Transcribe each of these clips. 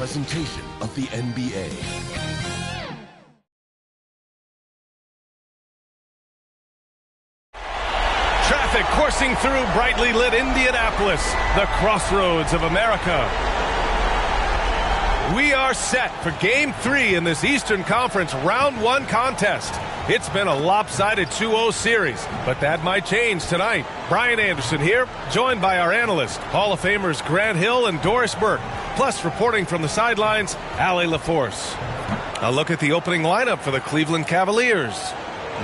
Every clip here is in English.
presentation of the NBA. Traffic coursing through brightly lit Indianapolis, the crossroads of America. We are set for Game 3 in this Eastern Conference Round 1 contest. It's been a lopsided 2-0 series, but that might change tonight. Brian Anderson here, joined by our analysts, Hall of Famers Grant Hill and Doris Burke, plus reporting from the sidelines, Allie LaForce. A look at the opening lineup for the Cleveland Cavaliers.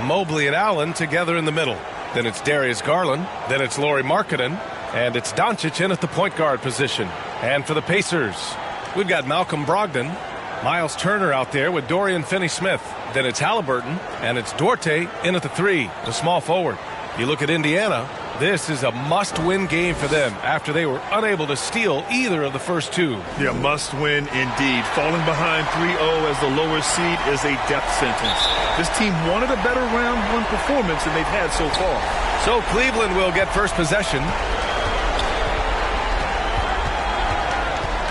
Mobley and Allen together in the middle. Then it's Darius Garland. Then it's Lauri Markkanen. And it's Doncic in at the point guard position. And for the Pacers, we've got Malcolm Brogdon, Miles Turner out there with Dorian Finney-Smith. Then it's Halliburton, and it's Duarte in at the 3, the small forward. You look at Indiana, this is a must-win game for them after they were unable to steal either of the first two. Yeah, must-win indeed. Falling behind 3-0 as the lower seed is a death sentence. This team wanted a better round 1 performance than they've had so far. So Cleveland will get first possession.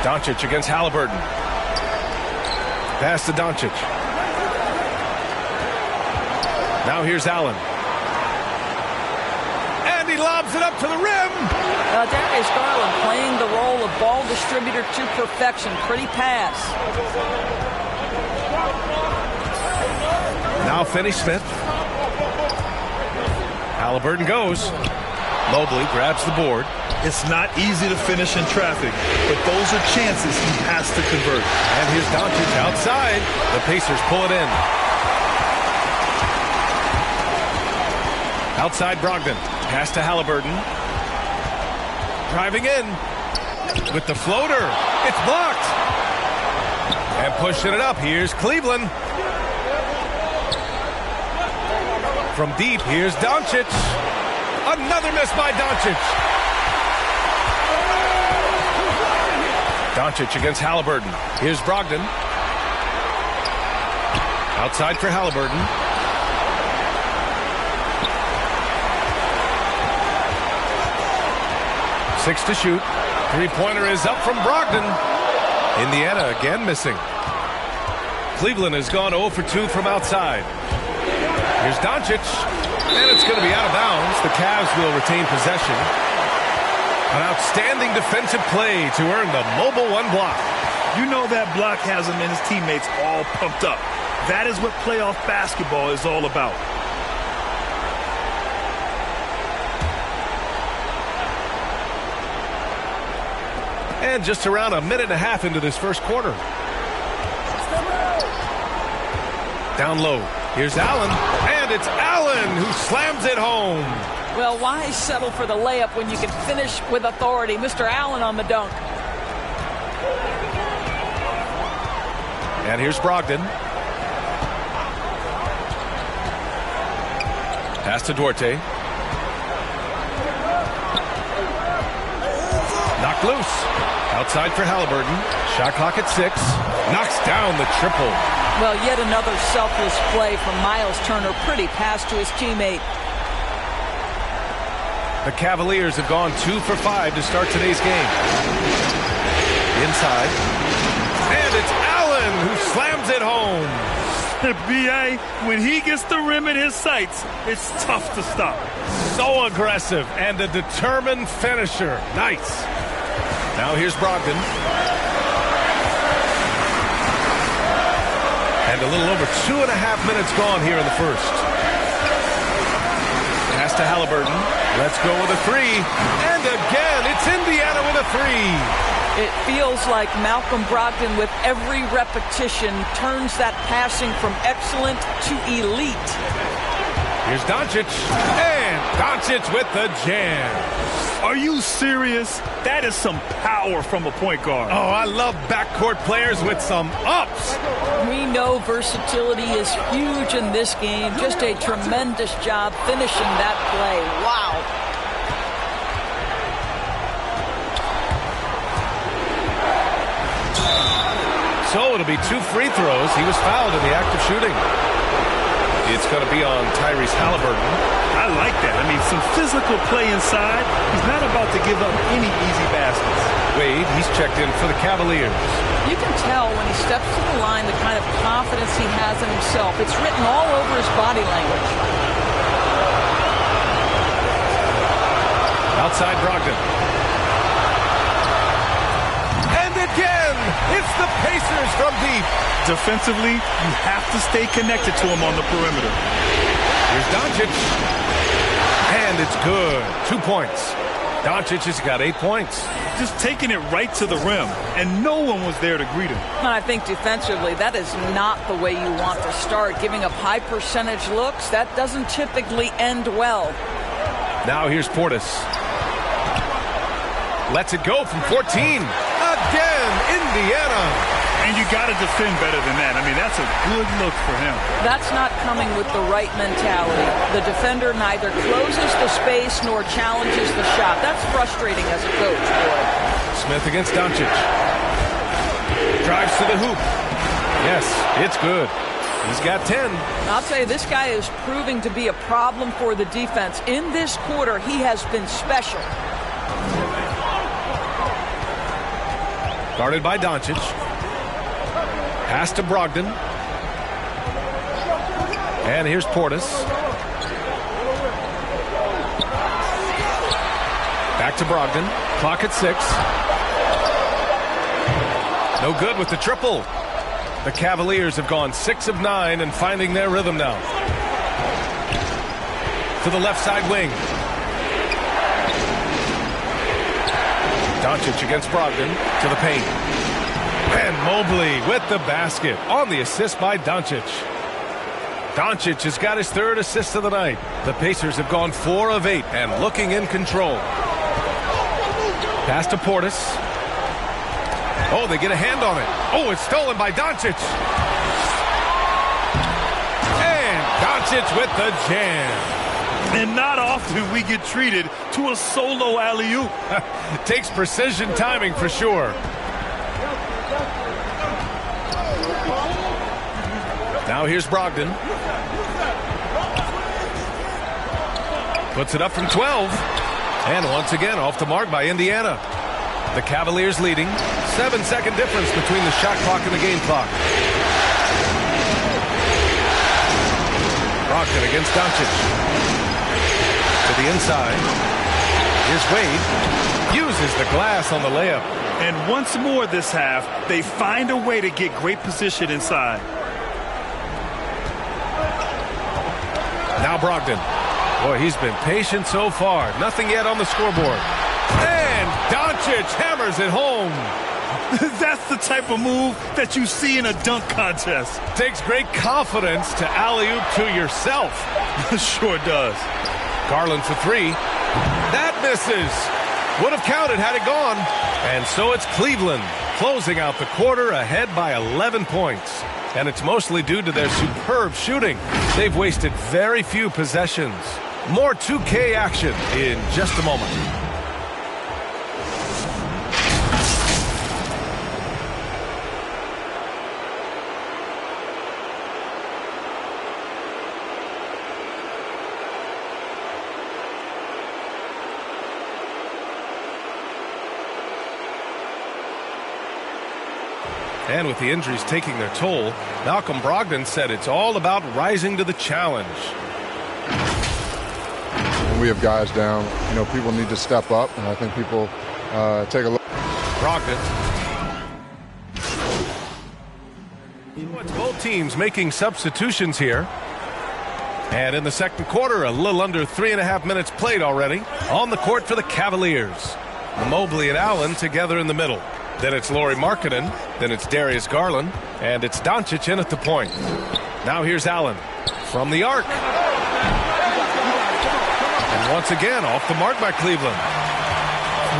Doncic against Halliburton. Pass to Doncic. Now here's Allen. And he lobs it up to the rim. Darius Garland playing the role of ball distributor to perfection. Pretty pass. Now Finney-Smith. Halliburton goes. Mobley grabs the board. It's not easy to finish in traffic, but those are chances he has to convert. And here's Doncic outside. The Pacers pull it in. Outside Brogdon. Pass to Halliburton. Driving in. With the floater. It's blocked. And pushing it up. Here's Cleveland. From deep, here's Doncic. Another miss by Doncic. Doncic against Halliburton. Here's Brogdon. Outside for Halliburton. Six to shoot. Three-pointer is up from Brogdon. Indiana again missing. Cleveland has gone 0 for 2 from outside. Here's Doncic. And it's going to be out of bounds. The Cavs will retain possession. An outstanding defensive play to earn the mobile 1 block. You know that block has him and his teammates all pumped up. That is what playoff basketball is all about. And just around a minute and a half into this first quarter. Down low. Here's Allen. And it's Allen who slams it home. Well, why settle for the layup when you can finish with authority? Mr. Allen on the dunk. And here's Brogdon. Pass to Duarte. Knocked loose. Outside for Halliburton. Shot clock at 6. Knocks down the triple. Well, yet another selfless play from Miles Turner. Pretty pass to his teammate. The Cavaliers have gone 2 for 5 to start today's game. Inside. And it's Allen who slams it home. B.A., when he gets the rim in his sights, it's tough to stop. So aggressive and a determined finisher. Nice. Now here's Brogdon. And a little over 2.5 minutes gone here in the first. Pass to Halliburton. Let's go with a 3. And again, it's Indiana with a 3. It feels like Malcolm Brogdon, with every repetition, turns that passing from excellent to elite. Here's Doncic. And Doncic with the jam. Are you serious? That is some power from a point guard. Oh, I love backcourt players with some ups. We know versatility is huge in this game. Just a tremendous job finishing that play. Wow. So it'll be 2 free throws. He was fouled in the act of shooting. It's going to be on Tyrese Halliburton. I like that. I mean, some physical play inside. He's not about to give up any easy baskets. Wade, he's checked in for the Cavaliers. You can tell when he steps to the line the kind of confidence he has in himself. It's written all over his body language. Outside Brogdon. And again, it's the Pacers from deep. Defensively, you have to stay connected to him on the perimeter. Here's Doncic. And it's good. 2 points. Doncic has got 8 points. Just taking it right to the rim, and no one was there to greet him. And I think defensively, that is not the way you want to start. Giving up high percentage looks, that doesn't typically end well. Now here's Portis. Lets it go from 14. Again, Indiana. And you got to defend better than that. I mean, that's a good look for him. That's not coming with the right mentality. The defender neither closes the space nor challenges the shot. That's frustrating as a coach, boy. Smith against Doncic. Drives to the hoop. Yes, it's good. He's got 10. I'll tell you, this guy is proving to be a problem for the defense. In this quarter, he has been special. Guarded by Doncic. Pass to Brogdon. And here's Portis. Back to Brogdon. Clock at 6. No good with the triple. The Cavaliers have gone 6 of 9 and finding their rhythm now. To the left side wing. Doncic against Brogdon to the paint. And Mobley with the basket on the assist by Doncic. Doncic has got his 3rd assist of the night. The Pacers have gone 4 of 8 and looking in control. Pass to Portis. Oh, they get a hand on it. Oh, it's stolen by Doncic. And Doncic with the jam. And not often we get treated to a solo alley-oop. Takes precision timing for sure. Now here's Brogdon. Puts it up from 12. And once again off the mark by Indiana. The Cavaliers leading. 7-second difference between the shot clock and the game clock. Brogdon against Doncic. To the inside. Here's Wade. Uses the glass on the layup. And once more this half, they find a way to get great position inside. Now Brogdon. Boy, he's been patient so far. Nothing yet on the scoreboard. And Doncic hammers it home. That's the type of move that you see in a dunk contest. Takes great confidence to alley-oop to yourself. Sure does. Garland for 3. That misses. Would have counted had it gone. And so it's Cleveland closing out the quarter ahead by 11 points. And it's mostly due to their superb shooting. They've wasted very few possessions. More 2K action in just a moment. And with the injuries taking their toll, Malcolm Brogdon said it's all about rising to the challenge. When we have guys down, you know, people need to step up, and I think people take a look. Brogdon. It's both teams making substitutions here. And in the second quarter, a little under 3.5 minutes played already. On the court for the Cavaliers. Mobley and Allen together in the middle. Then it's Lauri Markkanen. Then it's Darius Garland. And it's Doncic in at the point. Now here's Allen from the arc. And once again, off the mark by Cleveland.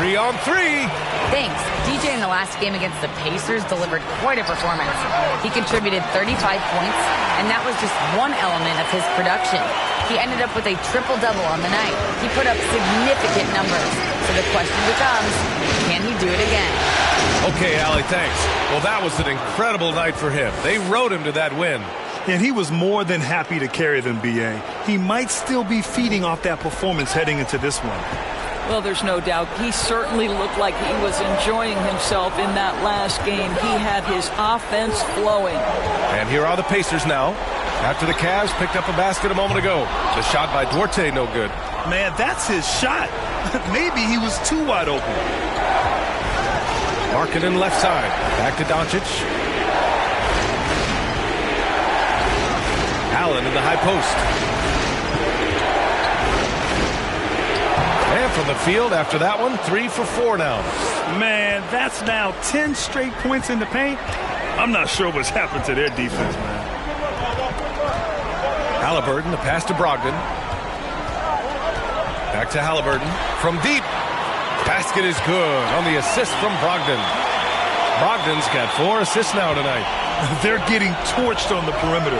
3 on 3. Thanks. DJ in the last game against the Pacers delivered quite a performance. He contributed 35 points, and that was just one element of his production. He ended up with a triple-double on the night. He put up significant numbers. So the question becomes, can he do it again? Okay, Allie, thanks. Well, that was an incredible night for him. They rode him to that win. And he was more than happy to carry them, B.A. He might still be feeding off that performance heading into this one. Well, there's no doubt. He certainly looked like he was enjoying himself in that last game. He had his offense flowing. And here are the Pacers now. After the Cavs picked up a basket a moment ago. The shot by Duarte, no good. Man, that's his shot. Maybe he was too wide open. Markkanen left side. Back to Doncic. Allen in the high post. And from the field after that one, 3 for 4 now. Man, that's now 10 straight points in the paint. I'm not sure what's happened to their defense, man. Halliburton, the pass to Brogdon. Back to Halliburton. From deep. Basket is good on the assist from Brogdon. Brogdon's got 4 assists now tonight. They're getting torched on the perimeter.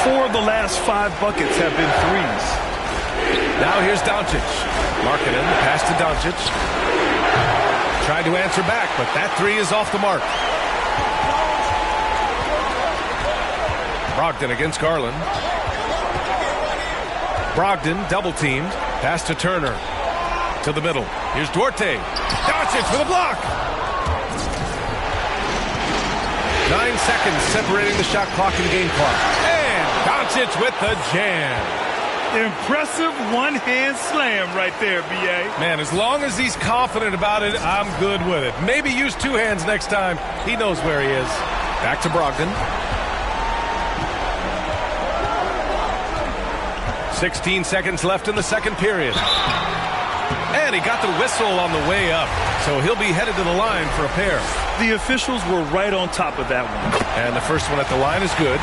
4 of the last 5 buckets have been threes. Now here's Doncic. Markkanen, the pass to Doncic. Tried to answer back, but that 3 is off the mark. Brogdon against Garland. Brogdon double-teamed. Pass to Turner. To the middle. Here's Duarte. Doncic for the block. 9 seconds separating the shot clock and game clock. And Doncic with the jam. Impressive one-hand slam right there, B.A. Man, as long as he's confident about it, I'm good with it. Maybe use 2 hands next time. He knows where he is. Back to Brogdon. 16 seconds left in the second period. And he got the whistle on the way up. So he'll be headed to the line for a pair. The officials were right on top of that one. And the first one at the line is good.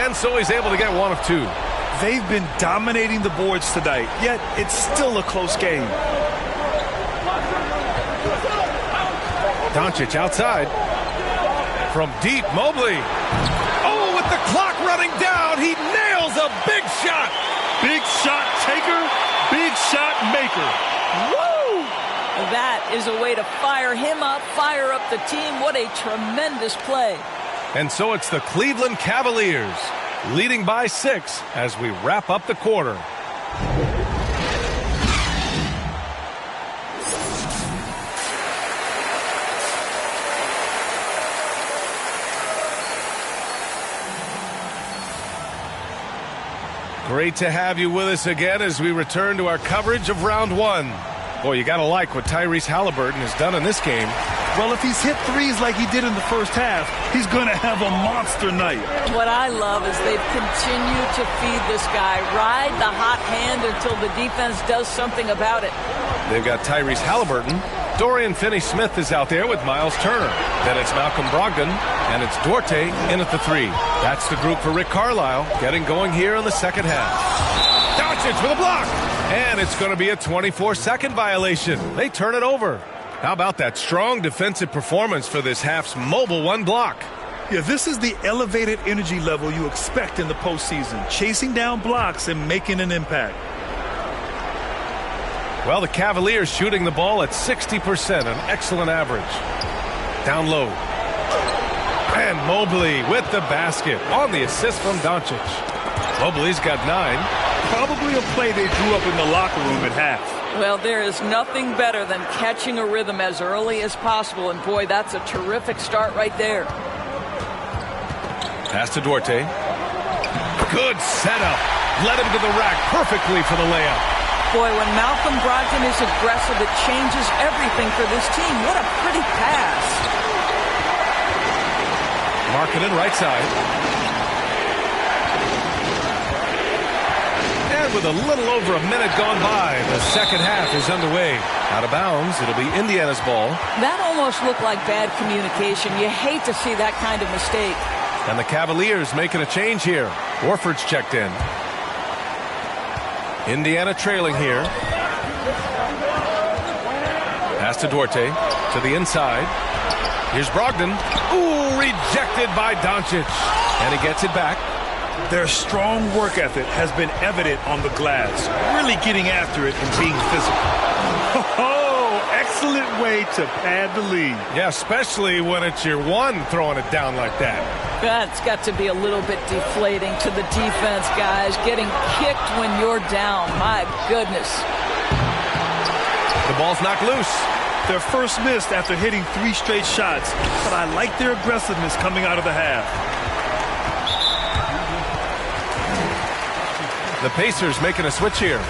And so he's able to get 1 of 2. They've been dominating the boards tonight, yet it's still a close game. Doncic outside. From deep, Mobley. Oh, with the clock running down, he nails a big shot. Big shot taker, big shot maker. Woo! That is a way to fire him up, fire up the team. What a tremendous play. And so it's the Cleveland Cavaliers leading by 6 as we wrap up the quarter. Great to have you with us again as we return to our coverage of round 1. Boy, you got to like what Tyrese Halliburton has done in this game. Well, if he's hit threes like he did in the first half, he's going to have a monster night. What I love is they've continued to feed this guy, ride the hot hand until the defense does something about it. They've got Tyrese Halliburton. Dorian Finney-Smith is out there with Miles Turner. Then it's Malcolm Brogdon, and it's Duarte in at the 3. That's the group for Rick Carlisle, getting going here in the second half. Doncic for the block, and it's going to be a 24-second violation. They turn it over. How about that strong defensive performance for this half's mobile 1 block? Yeah, this is the elevated energy level you expect in the postseason, chasing down blocks and making an impact. Well, the Cavaliers shooting the ball at 60%, an excellent average. Down low. And Mobley with the basket on the assist from Doncic. Mobley's got 9. Probably a play they drew up in the locker room at half. Well, there is nothing better than catching a rhythm as early as possible, and boy, that's a terrific start right there. Pass to Duarte. Good setup. Led him to the rack perfectly for the layup. Boy, when Malcolm Brogdon is aggressive, it changes everything for this team. What a pretty pass. Markkanen right side. And with a little over a minute gone by, the second half is underway. Out of bounds, it'll be Indiana's ball. That almost looked like bad communication. You hate to see that kind of mistake. And the Cavaliers making a change here. Warford's checked in. Indiana trailing here. Pass to Duarte. To the inside. Here's Brogdon. Ooh, rejected by Doncic. And he gets it back. Their strong work ethic has been evident on the glass, really getting after it and being physical. Oh, excellent way to pad the lead. Yeah, especially when it's your one throwing it down like that. That's got to be a little bit deflating to the defense, guys. Getting kicked when you're down. My goodness. The ball's knocked loose. Their first miss after hitting 3 straight shots, but I like their aggressiveness coming out of the half. The Pacers making a switch here.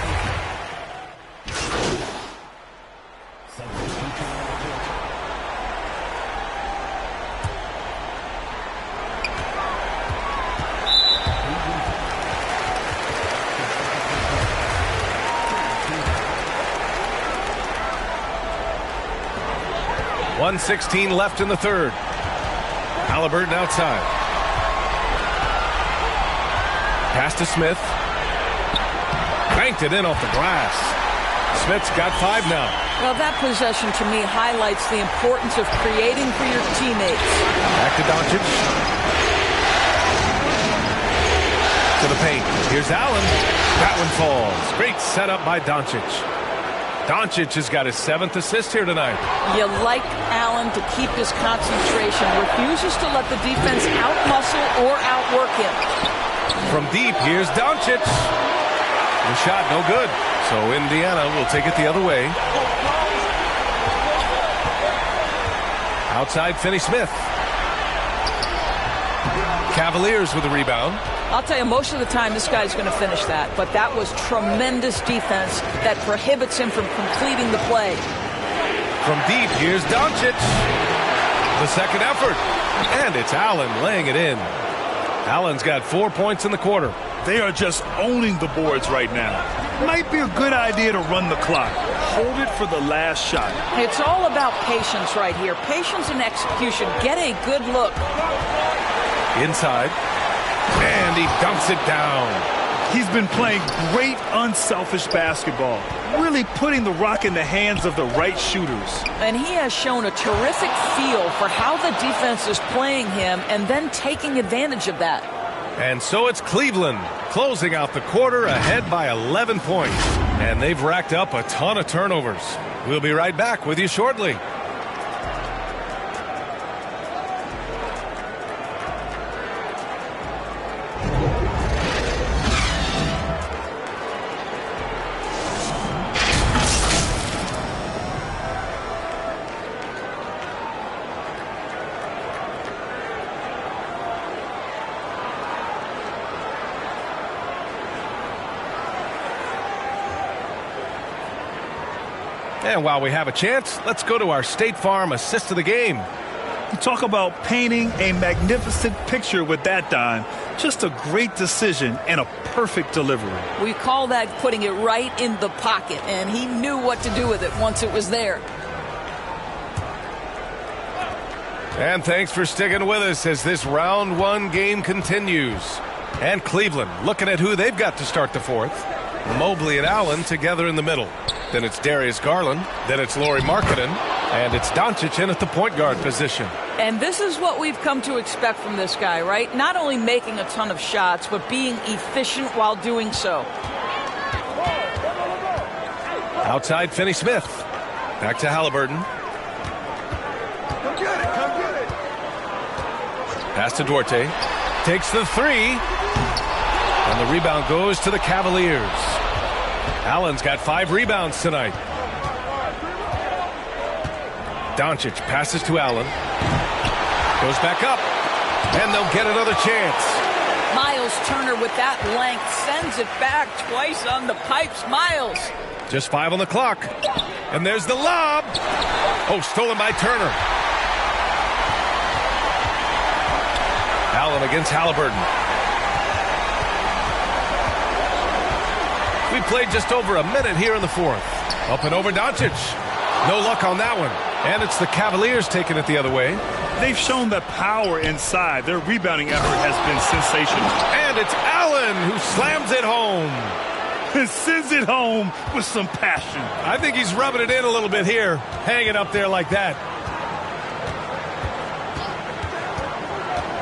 .116 left in the third. Halliburton outside. Pass to Smith. Banked it in off the glass. Smith's got 5 now. Well, that possession to me highlights the importance of creating for your teammates. Back to Doncic. To the paint. Here's Allen. That one falls. Great setup by Doncic. Doncic has got his 7th assist here tonight. You like Allen to keep his concentration. Refuses to let the defense outmuscle or outwork him. From deep, here's Doncic. The shot no good. So Indiana will take it the other way. Outside Finney-Smith. Cavaliers with the rebound. I'll tell you, most of the time this guy's going to finish that. But that was tremendous defense that prohibits him from completing the play. From deep, here's Doncic. The second effort. And it's Allen laying it in. Allen's got 4 points in the quarter. They are just owning the boards right now. Might be a good idea to run the clock. Hold it for the last shot. It's all about patience right here. Patience and execution. Get a good look. Inside. And he dunks it down. He's been playing great unselfish basketball. Really putting the rock in the hands of the right shooters. And he has shown a terrific feel for how the defense is playing him and then taking advantage of that. And so it's Cleveland closing out the quarter ahead by 11 points. And they've racked up a ton of turnovers. We'll be right back with you shortly. And while we have a chance, let's go to our State Farm assist of the game. You talk about painting a magnificent picture with that, Don. Just a great decision and a perfect delivery. We call that putting it right in the pocket, and he knew what to do with it once it was there. And thanks for sticking with us as this round 1 game continues. And Cleveland looking at who they've got to start the fourth. Mobley and Allen together in the middle. Then it's Darius Garland. Then it's Lauri Markkanen. And it's Doncic in at the point guard position. And this is what we've come to expect from this guy, right? Not only making a ton of shots, but being efficient while doing so. Outside Finney-Smith. Back to Halliburton. Come get it, come get it. Pass to Duarte. Takes the 3. And the rebound goes to the Cavaliers. Allen's got 5 rebounds tonight. Doncic passes to Allen. Goes back up. And they'll get another chance. Miles Turner with that length sends it back twice on the pipes. Miles. Just 5 on the clock. And there's the lob. Oh, stolen by Turner. Allen against Halliburton. We played just over a minute here in the fourth. Up and over Doncic. No luck on that one. And it's the Cavaliers taking it the other way. They've shown the power inside. Their rebounding effort has been sensational. And it's Allen who slams it home. And sends it home with some passion. I think he's rubbing it in a little bit here. Hang it up there like that.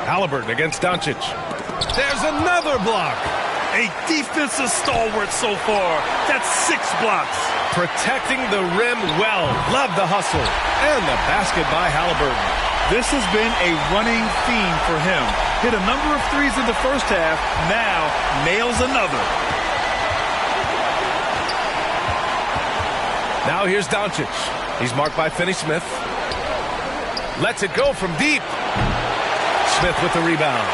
Halliburton against Doncic. There's another block. A defensive stalwart so far. That's 6 blocks. protecting the rim well. Love the hustle. And the basket by Halliburton. This has been a running theme for him. Hit a number of threes in the first half. Now nails another. Now here's Doncic. He's marked by Finney-Smith. Lets it go from deep. Smith with the rebound.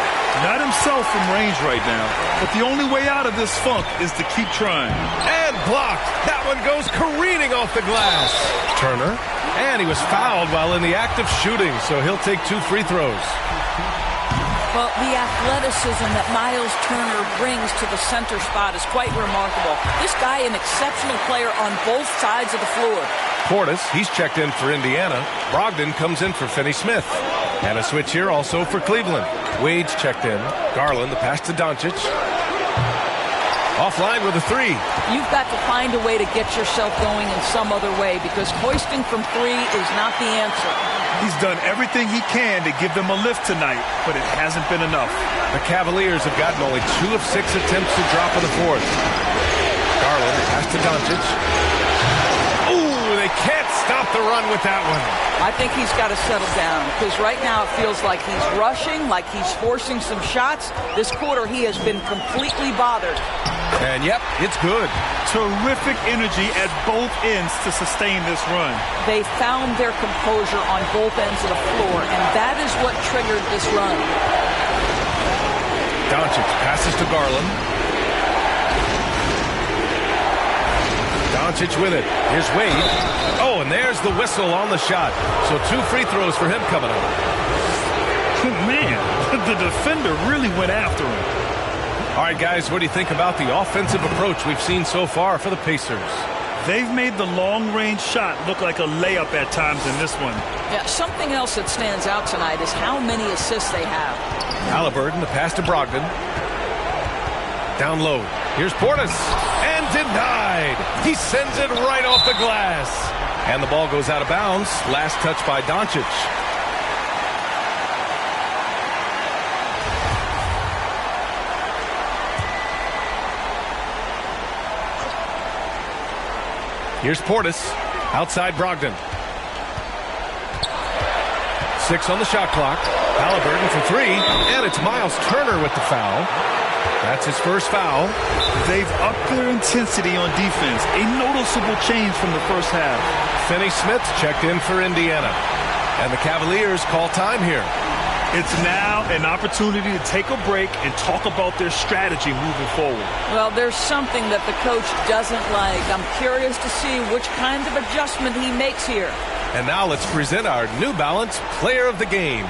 Not himself from range right now, but the only way out of this funk is to keep trying. And blocked. That one goes careening off the glass. Turner. And he was fouled while in the act of shooting, so he'll take 2 free throws. Well, the athleticism that Miles Turner brings to the center spot is quite remarkable. This guy, an exceptional player on both sides of the floor. Portis, he's checked in for Indiana. Brogdon comes in for Finney-Smith. And a switch here also for Cleveland. Wade's checked in. Garland, the pass to Doncic. Offline with a 3. You've got to find a way to get yourself going in some other way because hoisting from 3 is not the answer. He's done everything he can to give them a lift tonight, but it hasn't been enough. The Cavaliers have gotten only 2 of 6 attempts to drop in the fourth. Garland, pass to Doncic. Ooh, they can't stop the run with that one. I think he's got to settle down because right now it feels like he's rushing, like he's forcing some shots. This quarter he has been completely bothered. And yep, it's good. Terrific energy at both ends to sustain this run. They found their composure on both ends of the floor, and that is what triggered this run. Doncic passes to Garland. Doncic with it. Here's Wade. Oh, and there's the whistle on the shot. So 2 free throws for him coming up. Man, the defender really went after him. All right, guys, what do you think about the offensive approach we've seen so far for the Pacers? They've made the long-range shot look like a layup at times in this one. Yeah, something else that stands out tonight is how many assists they have. Halliburton, the pass to Brogdon. Down low. Here's Portis. And denied. He sends it right off the glass. And the ball goes out of bounds. Last touch by Doncic. Here's Portis. Outside Brogdon. 6 on the shot clock. Halliburton for 3. And it's Miles Turner with the foul. That's his first foul. They've upped their intensity on defense. A noticeable change from the first half. Finney-Smith checked in for Indiana. And the Cavaliers call time here. It's now an opportunity to take a break and talk about their strategy moving forward. Well, there's something that the coach doesn't like. I'm curious to see which kind of adjustment he makes here. And now let's present our New Balance Player of the Game.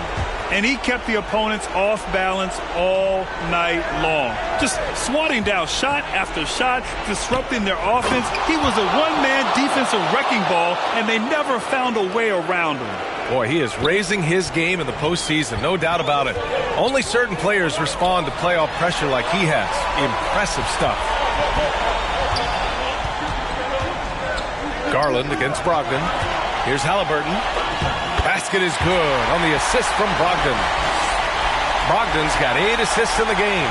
And he kept the opponents off balance all night long. Just swatting down shot after shot, disrupting their offense. He was a one-man defensive wrecking ball, and they never found a way around him. Boy, he is raising his game in the postseason, no doubt about it. Only certain players respond to playoff pressure like he has. Impressive stuff. Garland against Brogdon. Here's Halliburton. Basket is good on the assist from Brogdon. Brogdon's got 8 assists in the game.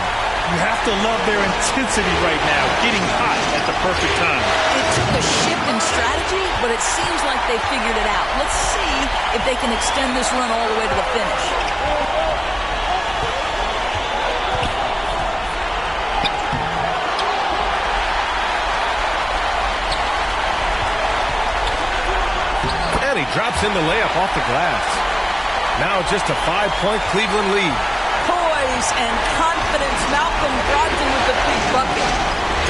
You have to love their intensity right now, getting hot at the perfect time. It took a shift in strategy, but it seems like they figured it out. Let's see if they can extend this run all the way to the finish. And he drops in the layup off the glass. Now just a 5-point Cleveland lead. Poise and confidence. Malcolm Brogdon with the big bucket.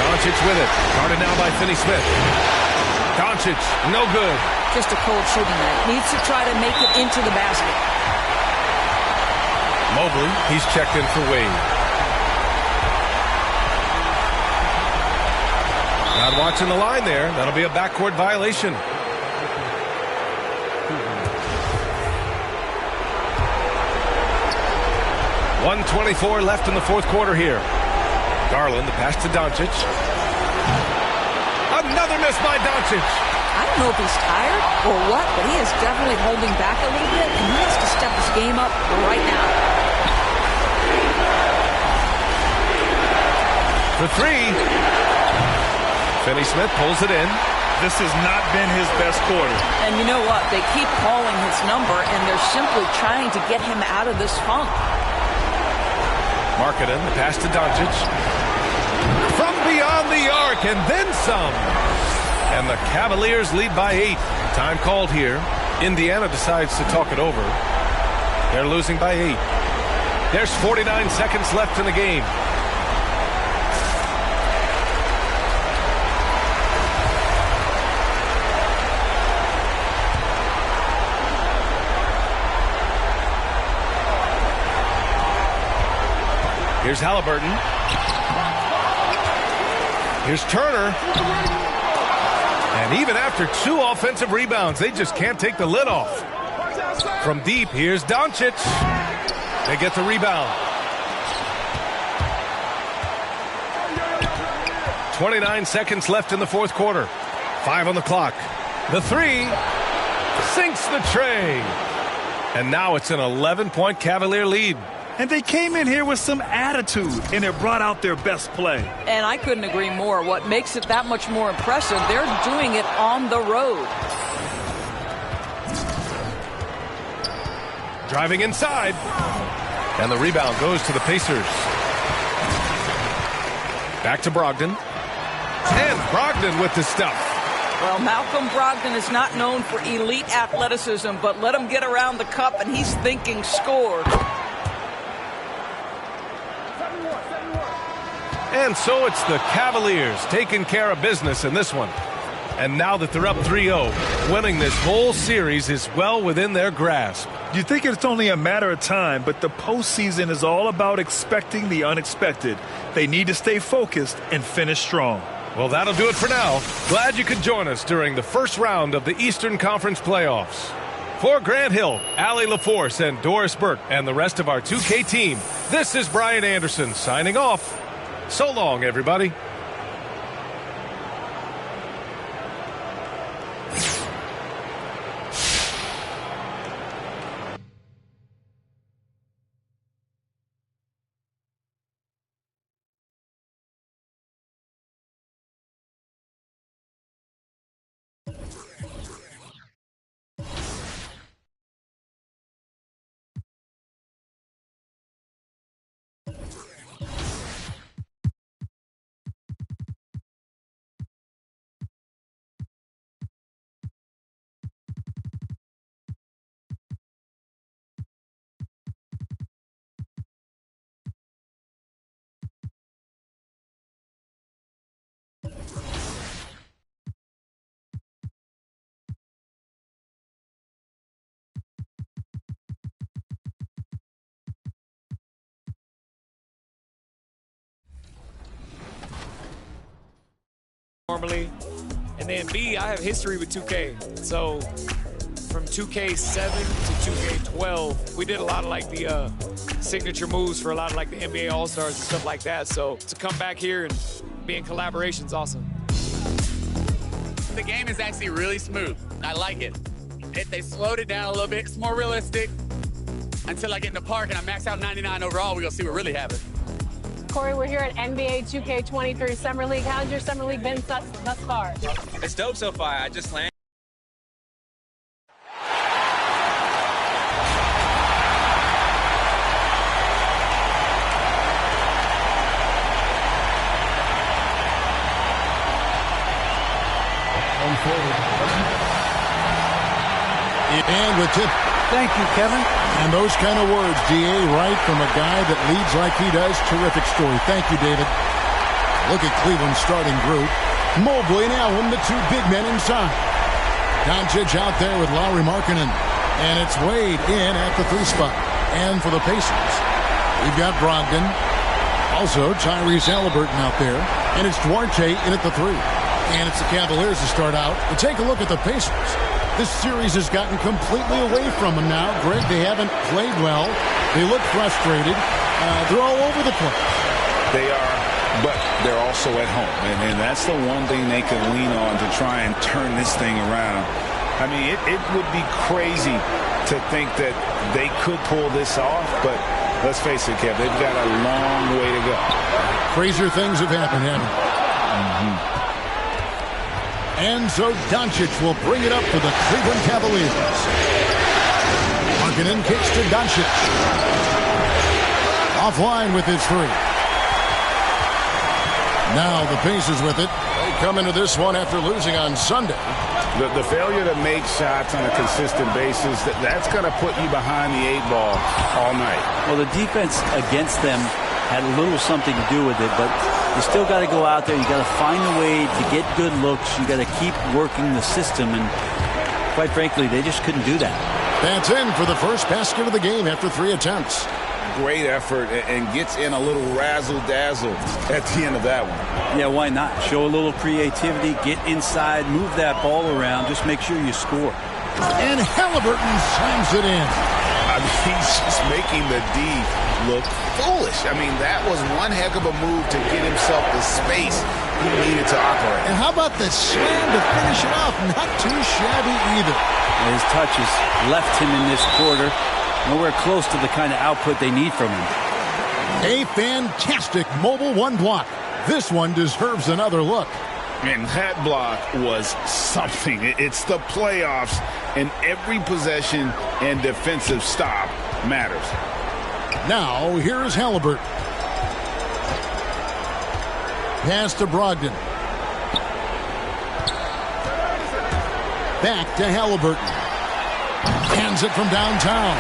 Doncic with it. Guarded now by Finney-Smith. Doncic, no good. Just a cold shooting night. Needs to try to make it into the basket. Mobley, he's checked in for Wade. Not watching the line there. That'll be a backcourt violation. .124 left in the fourth quarter here. Garland, the pass to Doncic. Another miss by Doncic. I don't know if he's tired or what, but he is definitely holding back a little bit, and he has to step his game up right now. For 3. Finney-Smith pulls it in. This has not been his best quarter. And you know what? They keep calling his number, and they're simply trying to get him out of this funk. Markkanen, the pass to Doncic. From beyond the arc, and then some. And the Cavaliers lead by 8. Time called here. Indiana decides to talk it over. They're losing by 8. There's 49 seconds left in the game. Here's Halliburton. Here's Turner. And even after 2 offensive rebounds, they just can't take the lid off. From deep, here's Doncic. They get the rebound. 29 seconds left in the fourth quarter. 5 on the clock. The 3 sinks the tray. And now it's an 11-point Cavalier lead. And they came in here with some attitude, and it brought out their best play. And I couldn't agree more. What makes it that much more impressive, they're doing it on the road. Driving inside. And the rebound goes to the Pacers. Back to Brogdon. And Brogdon with the stuff. Well, Malcolm Brogdon is not known for elite athleticism, but let him get around the cup, and he's thinking score. And so it's the Cavaliers taking care of business in this one. And now that they're up 3-0, winning this whole series is well within their grasp. You think it's only a matter of time, but the postseason is all about expecting the unexpected. They need to stay focused and finish strong. Well, that'll do it for now. Glad you could join us during the first round of the Eastern Conference playoffs. For Grant Hill, Allie LaForce, and Doris Burke, and the rest of our 2K team, this is Brian Anderson signing off. So long, everybody. Normally, and then B, I have history with 2K. So from 2K7 to 2K12, we did a lot of like the signature moves for a lot of like the NBA All-Stars and stuff like that. So to come back here and be in collaboration is awesome. The game is actually really smooth. I like it. They slowed it down a little bit. It's more realistic. Until I get in the park and I max out 99 overall, we're going to see what really happens. Corey, we're here at NBA 2K23 Summer League. How's your Summer League been thus far? It's dope so far. I just landed. And with tip. Thank you, Kevin. And those kind of words, D.A., right from a guy that leads like he does. Terrific story. Thank you, David. Look at Cleveland's starting group. Mobley and Allen, the 2 big men inside. Doncic out there with Lauri Markkanen. And it's Wade in at the 3 spot. And for the Pacers, we've got Brogdon. Also, Tyrese Halliburton out there. And it's Duarte in at the 3. And it's the Cavaliers to start out. But take a look at the Pacers. This series has gotten completely away from them now. Greg, they haven't played well. They look frustrated. They're all over the place. They are, but they're also at home. And that's the one thing they can lean on to try and turn this thing around. I mean, it would be crazy to think that they could pull this off, but let's face it, Kev, they've got a long way to go. Crazier things have happened, haven't they? And so Doncic will bring it up for the Cleveland Cavaliers. Markkanen kicks to Doncic. Offline with his three. Now the Pacers with it. They come into this one after losing on Sunday. The failure to make shots on a consistent basis, that's going to put you behind the 8-ball all night. Well, the defense against them had a little something to do with it, but you still got to go out there. You got to find a way to get good looks. You got to keep working the system, and quite frankly, they just couldn't do that. That's in for the first basket of the game after 3 attempts. Great effort and gets in a little razzle-dazzle at the end of that one. Yeah, why not? Show a little creativity, get inside, move that ball around, just make sure you score. And Halliburton slams it in. I mean, he's just making the D look foolish. I mean, that was one heck of a move to get himself the space he needed to operate. And how about the slam to finish it off? Not too shabby either. His touches left him in this quarter. Nowhere close to the kind of output they need from him. A fantastic mobile one block. This one deserves another look. And that block was something. It's the playoffs, and every possession and defensive stop matters. Now, here's Halliburton. Pass to Brogdon. Back to Halliburton. Hands it from downtown.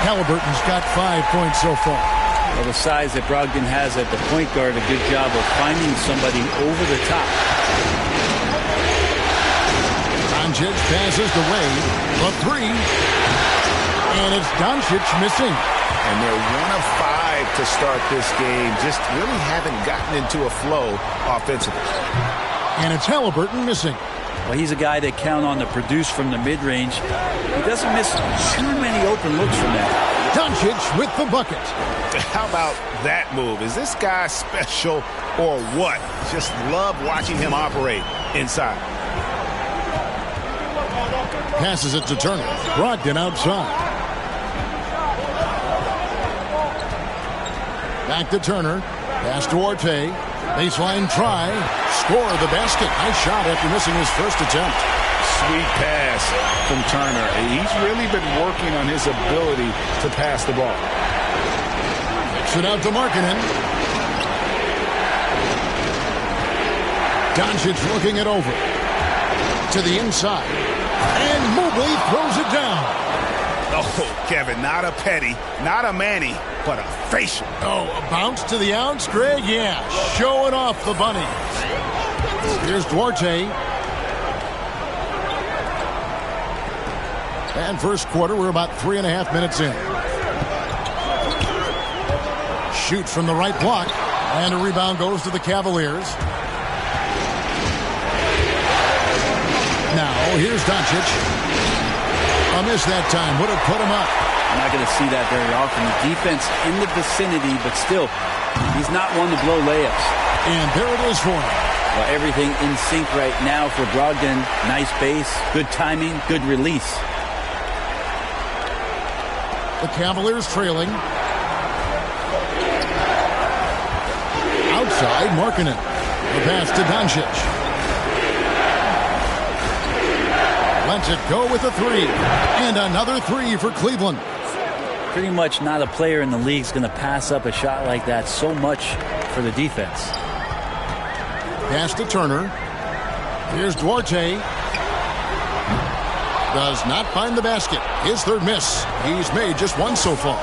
Halliburton's got 5 points so far. Well, the size that Brogdon has at the point guard, a good job of finding somebody over the top. Doncic passes the way. The three. And it's Doncic missing. And they're 1 of 5 to start this game. Just really haven't gotten into a flow offensively. And it's Halliburton missing. Well, he's a guy that count on to produce from the mid-range. He doesn't miss too many open looks from that. Doncic with the bucket. How about that move? Is this guy special or what? Just love watching him operate inside. Passes it to Turner. Brogdon outside. Back to Turner. Pass to Orte. Baseline try. Score the basket. Nice shot after missing his first attempt. Sweet pass from Turner. He's really been working on his ability to pass the ball. Kicks it out to Markkanen. Doncic looking it over. To the inside. And Mobley throws it down. Oh, Kevin, not a Petty, not a Manny, but a facial. Oh, a bounce to the outs, Greg? Yeah, showing off the bunny. Here's Duarte. And first quarter, we're about 3.5 minutes in. Shoots from the right block. And a rebound goes to the Cavaliers. Now, here's Doncic. A miss that time would have put him up. I'm not going to see that very often. The defense in the vicinity, but still, he's not one to blow layups. And there it is for him. Well, everything in sync right now for Brogdon. Nice base, good timing, good release. The Cavaliers trailing. Outside, Markkanen. The pass to Doncic. Lets it go with a three. And another three for Cleveland. Pretty much not a player in the league is going to pass up a shot like that so much for the defense. Pass to Turner. Here's Duarte. Does not find the basket. His third miss. He's made just one so far.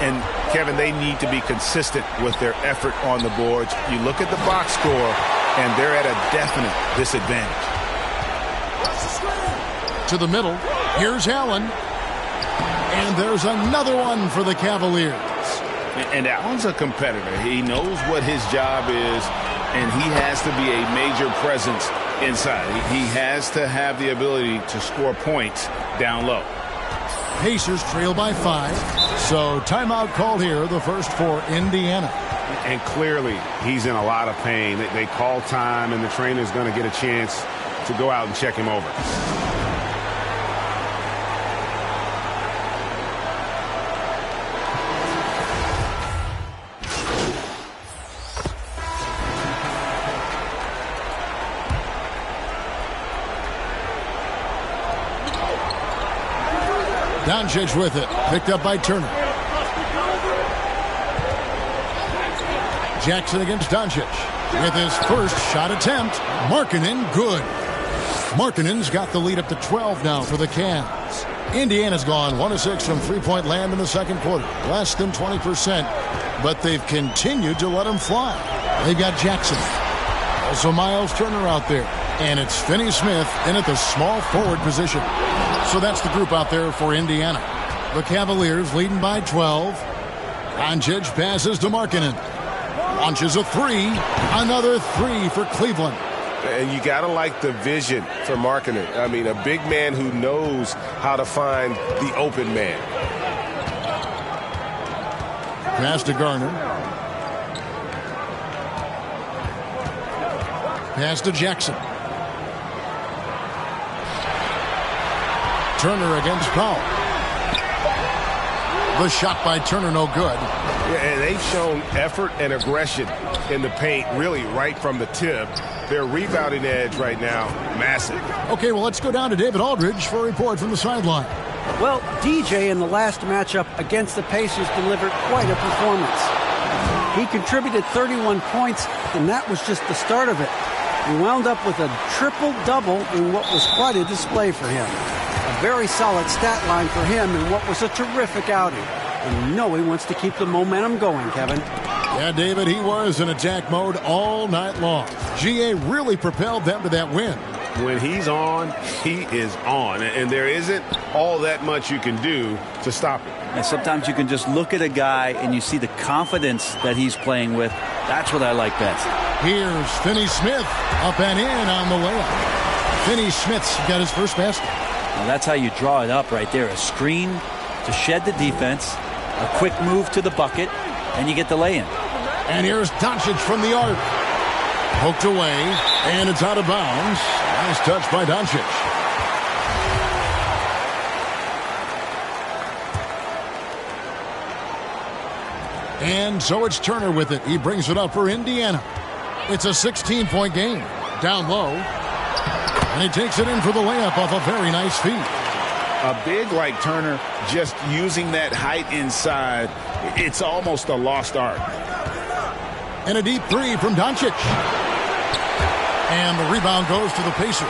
And Kevin, they need to be consistent with their effort on the boards. You look at the box score, and they're at a definite disadvantage. To the middle. Here's Allen. And there's another one for the Cavaliers. And Allen's a competitor. He knows what his job is, and he has to be a major presence inside. He has to have the ability to score points down low. Pacers trail by 5. So timeout called here, the first for Indiana. And clearly, he's in a lot of pain. They call time, and the trainer's going to get a chance to go out and check him over. Doncic with it. Picked up by Turner. Jackson against Doncic. With his first shot attempt. Markkanen good. Markkanen's got the lead up to 12 now for the Cavs. Indiana's gone 1 of 6 from three-point land in the second quarter. Less than 20%. But they've continued to let him fly. They've got Jackson. Also Miles Turner out there. And it's Finney Smith in at the small forward position. So that's the group out there for Indiana. The Cavaliers leading by 12. Doncic passes to Markkanen. Launches a three. Another three for Cleveland. And you got to like the vision for Markkanen. I mean, a big man who knows how to find the open man. Pass to Garner. Pass to Jackson. Turner against Powell. The shot by Turner no good. Yeah, and they've shown effort and aggression in the paint, really right from the tip. Their rebounding edge right now, massive. Okay, well, let's go down to David Aldridge for a report from the sideline. Well, DJ in the last matchup against the Pacers delivered quite a performance. He contributed 31 points, and that was just the start of it. He wound up with a triple-double in what was quite a display for him. A very solid stat line for him in what was a terrific outing. And you know he wants to keep the momentum going, Kevin. Yeah, David, he was in attack mode all night long. GA really propelled them to that win. When he's on, he is on. And there isn't all that much you can do to stop him. And sometimes you can just look at a guy and you see the confidence that he's playing with. That's what I like best. Here's Finney Smith up and in on the layup. Finney Smith's got his first basket. Well, that's how you draw it up right there. A screen to shed the defense, a quick move to the bucket, and you get the lay-in. And here's Doncic from the arc. Poked away, and it's out of bounds. Nice touch by Doncic. And so it's Turner with it. He brings it up for Indiana. It's a 16-point game. Down low. And he takes it in for the layup off a very nice feed. A big like Turner, just using that height inside, it's almost a lost art. And a deep three from Doncic. And the rebound goes to the Pacers.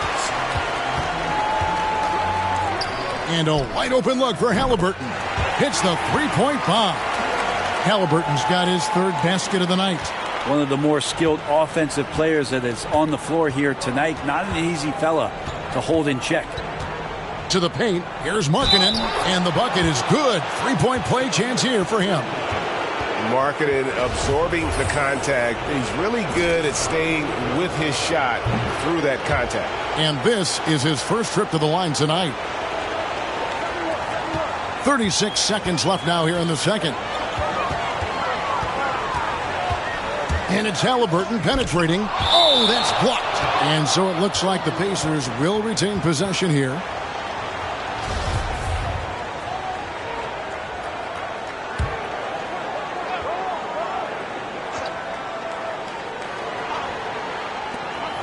And a wide open look for Halliburton. Hits the three-point bomb. Halliburton's got his third basket of the night. One of the more skilled offensive players that is on the floor here tonight. Not an easy fella to hold in check. To the paint, here's Markkanen, and the bucket is good. Three-point play chance here for him. Markkanen absorbing the contact. He's really good at staying with his shot through that contact. And this is his first trip to the line tonight. 36 seconds left now here in the second. And it's Halliburton penetrating. Oh, that's blocked. And so it looks like the Pacers will retain possession here.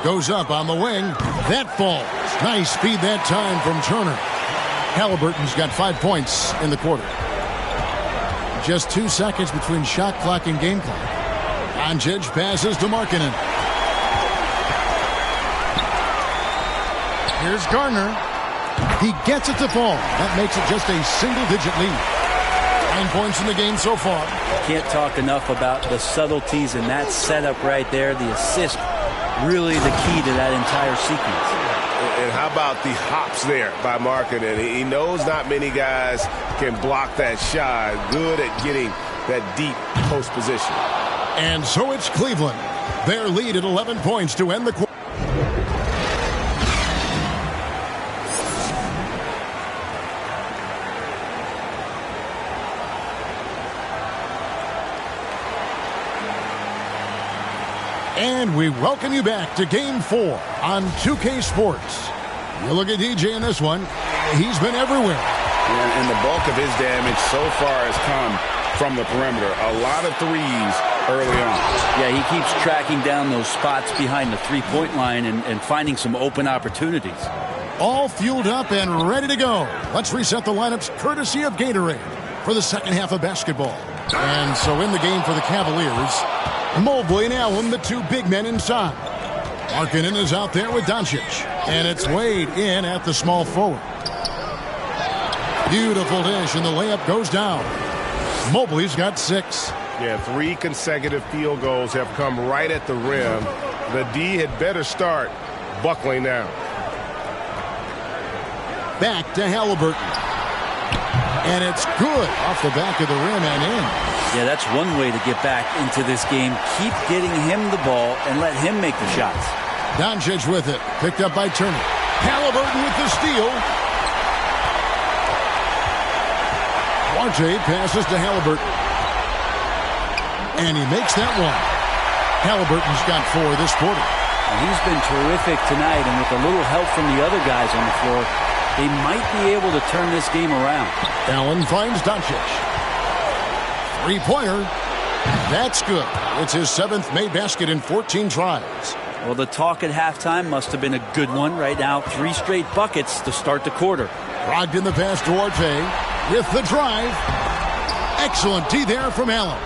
Goes up on the wing. That falls. Nice feed that time from Turner. Halliburton's got 5 points in the quarter. Just 2 seconds between shot clock and game clock. Doncic passes to Markkanen. Here's Garner. He gets it to fall. That makes it just a single-digit lead. 9 points in the game so far. Can't talk enough about the subtleties in that setup right there. The assist, really the key to that entire sequence. And how about the hops there by Markkanen? He knows not many guys can block that shot. Good at getting that deep post position. And so it's Cleveland. Their lead at 11 points to end the quarter. And we welcome you back to Game 4 on 2K Sports. You look at DJ in this one. He's been everywhere. And the bulk of his damage so far has come from the perimeter. A lot of threes early on. Yeah, he keeps tracking down those spots behind the three-point line and finding some open opportunities. all fueled up and ready to go. Let's reset the lineups courtesy of Gatorade for the second half of basketball. And so in the game for the Cavaliers, Mobley and Allen, the two big men inside. Markkanen is out there with Doncic. And it's Wade in at the small forward. Beautiful dish, and the layup goes down. Mobley's got 6. Yeah, 3 consecutive field goals have come right at the rim. The D had better start buckling down. Back to Halliburton. And it's good off the back of the rim and in. Yeah, that's one way to get back into this game. Keep getting him the ball and let him make the shots. Doncic with it. Picked up by Turner. Halliburton with the steal. Duarte passes to Halliburton. And he makes that one. Halliburton's got 4 this quarter. He's been terrific tonight, and with a little help from the other guys on the floor, they might be able to turn this game around. Allen finds Doncic. 3-pointer. That's good. It's his 7th made basket in 14 tries. Well, the talk at halftime must have been a good one. Right now, 3 straight buckets to start the quarter. Brogdon the pass to Duarte with the drive. Excellent D there from Allen.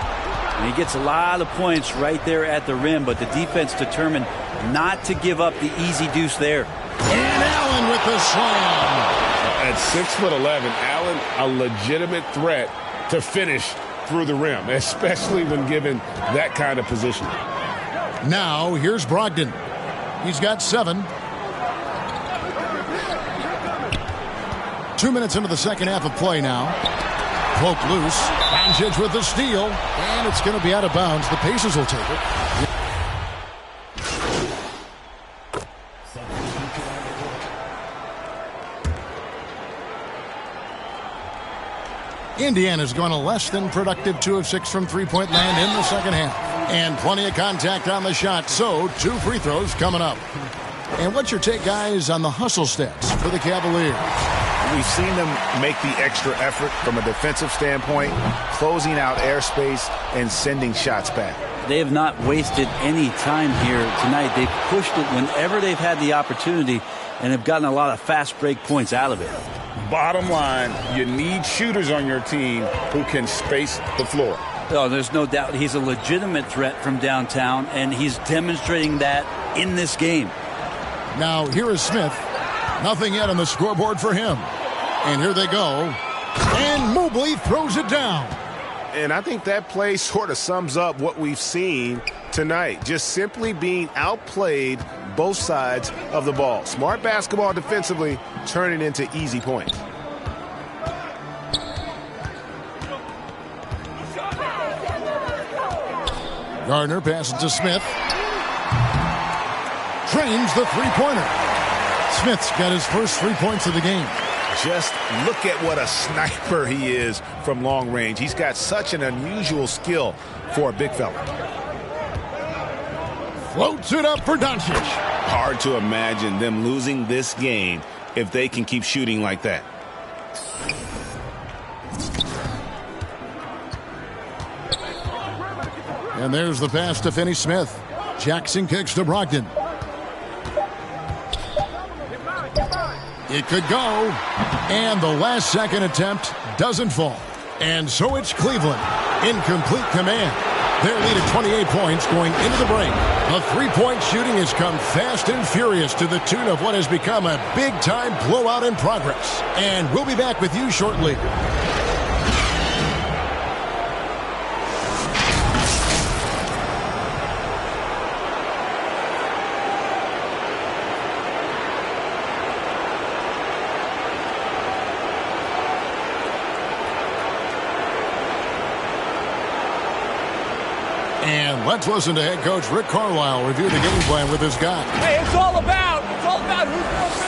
And he gets a lot of points right there at the rim, but the defense determined not to give up the easy deuce there. And Allen with the slam. At 6'11", Allen a legitimate threat to finish through the rim, especially when given that kind of position. Now here's Brogdon. He's got 7. 2 minutes into the second half of play now. Poke loose. Doncic with the steal. And it's going to be out of bounds. The Pacers will take it. Indiana's gone a less than productive 2 of 6 from three-point land in the second half. And plenty of contact on the shot. So 2 free throws coming up. And what's your take, guys, on the hustle stats for the Cavaliers? We've seen them make the extra effort from a defensive standpoint, closing out airspace and sending shots back. They have not wasted any time here tonight. They've pushed it whenever they've had the opportunity and have gotten a lot of fast break points out of it. Bottom line, you need shooters on your team who can space the floor. Oh, there's no doubt he's a legitimate threat from downtown, and he's demonstrating that in this game. Now, here is Smith. Nothing yet on the scoreboard for him. And here they go. And Mobley throws it down. And I think that play sort of sums up what we've seen tonight. Just simply being outplayed both sides of the ball. Smart basketball defensively, turning into easy points. Gardner passes to Smith. Trains the three-pointer. Smith's got his first 3 points of the game. Just look at what a sniper he is from long range. He's got such an unusual skill for a big fella. Floats it up for Doncic. Hard to imagine them losing this game if they can keep shooting like that. And there's the pass to Finney-Smith. Jackson kicks to Brogdon. It could go. And the last second attempt doesn't fall. And so it's Cleveland in complete command. Their lead at 28 points going into the break. The three-point shooting has come fast and furious to the tune of what has become a big-time blowout in progress. And we'll be back with you shortly. And let's listen to head coach Rick Carlisle review the game plan with his guy. Hey, it's all about who's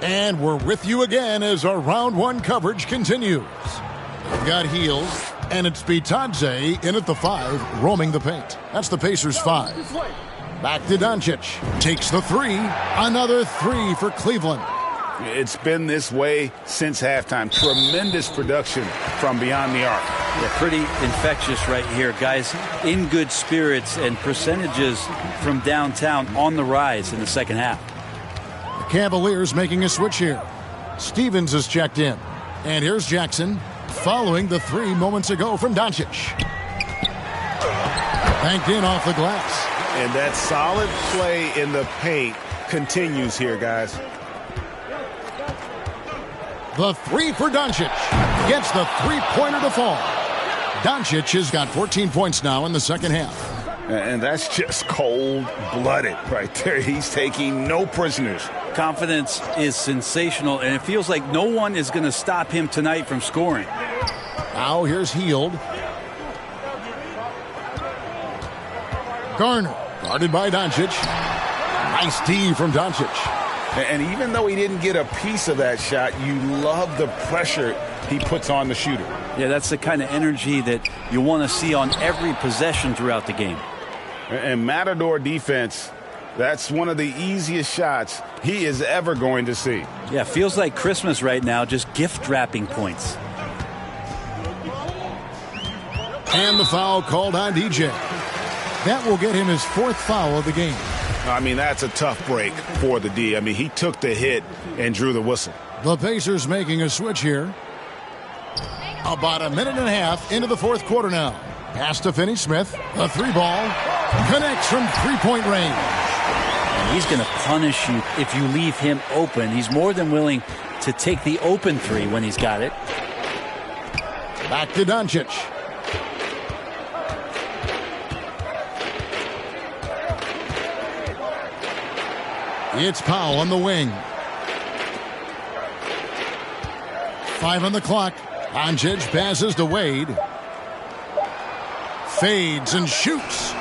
And we're with you again as our round one coverage continues. We've got Heels, and it's Bitadze in at the 5, roaming the paint. That's the Pacers 5. Back to Doncic. Takes the 3. Another 3 for Cleveland. It's been this way since halftime. Tremendous production from beyond the arc. Yeah, pretty infectious right here. Guys in good spirits and percentages from downtown on the rise in the second half. The Cavaliers making a switch here. Stevens is checked in. And here's Jackson following the three moments ago from Doncic. Banked in off the glass. And that solid play in the paint continues here, guys. The three for Doncic. Gets the three-pointer to fall. Doncic has got 14 points now in the second half. And that's just cold-blooded right there. He's taking no prisoners. Confidence is sensational, and it feels like no one is going to stop him tonight from scoring. Now here's Hield. Garner, guarded by Doncic. Nice D from Doncic. And even though he didn't get a piece of that shot, you love the pressure he puts on the shooter. Yeah, that's the kind of energy that you want to see on every possession throughout the game. And Matador defense, that's one of the easiest shots he is ever going to see. Yeah, feels like Christmas right now, just gift wrapping points. And the foul called on DJ. That will get him his fourth foul of the game. I mean, that's a tough break for the D. I mean, he took the hit and drew the whistle. The Pacers making a switch here. About a minute and a half into the fourth quarter now. Pass to Finney-Smith. The three ball connects from three-point range. And he's going to punish you if you leave him open. He's more than willing to take the open three when he's got it. Back to Doncic. It's Powell on the wing. 5 on the clock. Doncic passes to Wade. Fades and shoots.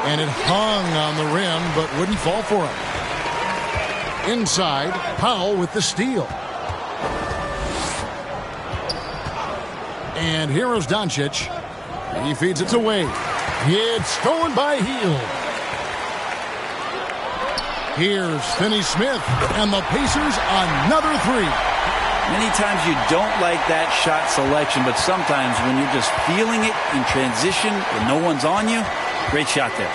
And it hung on the rim, but wouldn't fall for him. Inside, Powell with the steal. And here is Doncic. He feeds it to Wade. It's stolen by Hield. Here's Finney-Smith, and the Pacers another three. Many times you don't like that shot selection, but sometimes when you're just feeling it in transition and no one's on you, great shot there.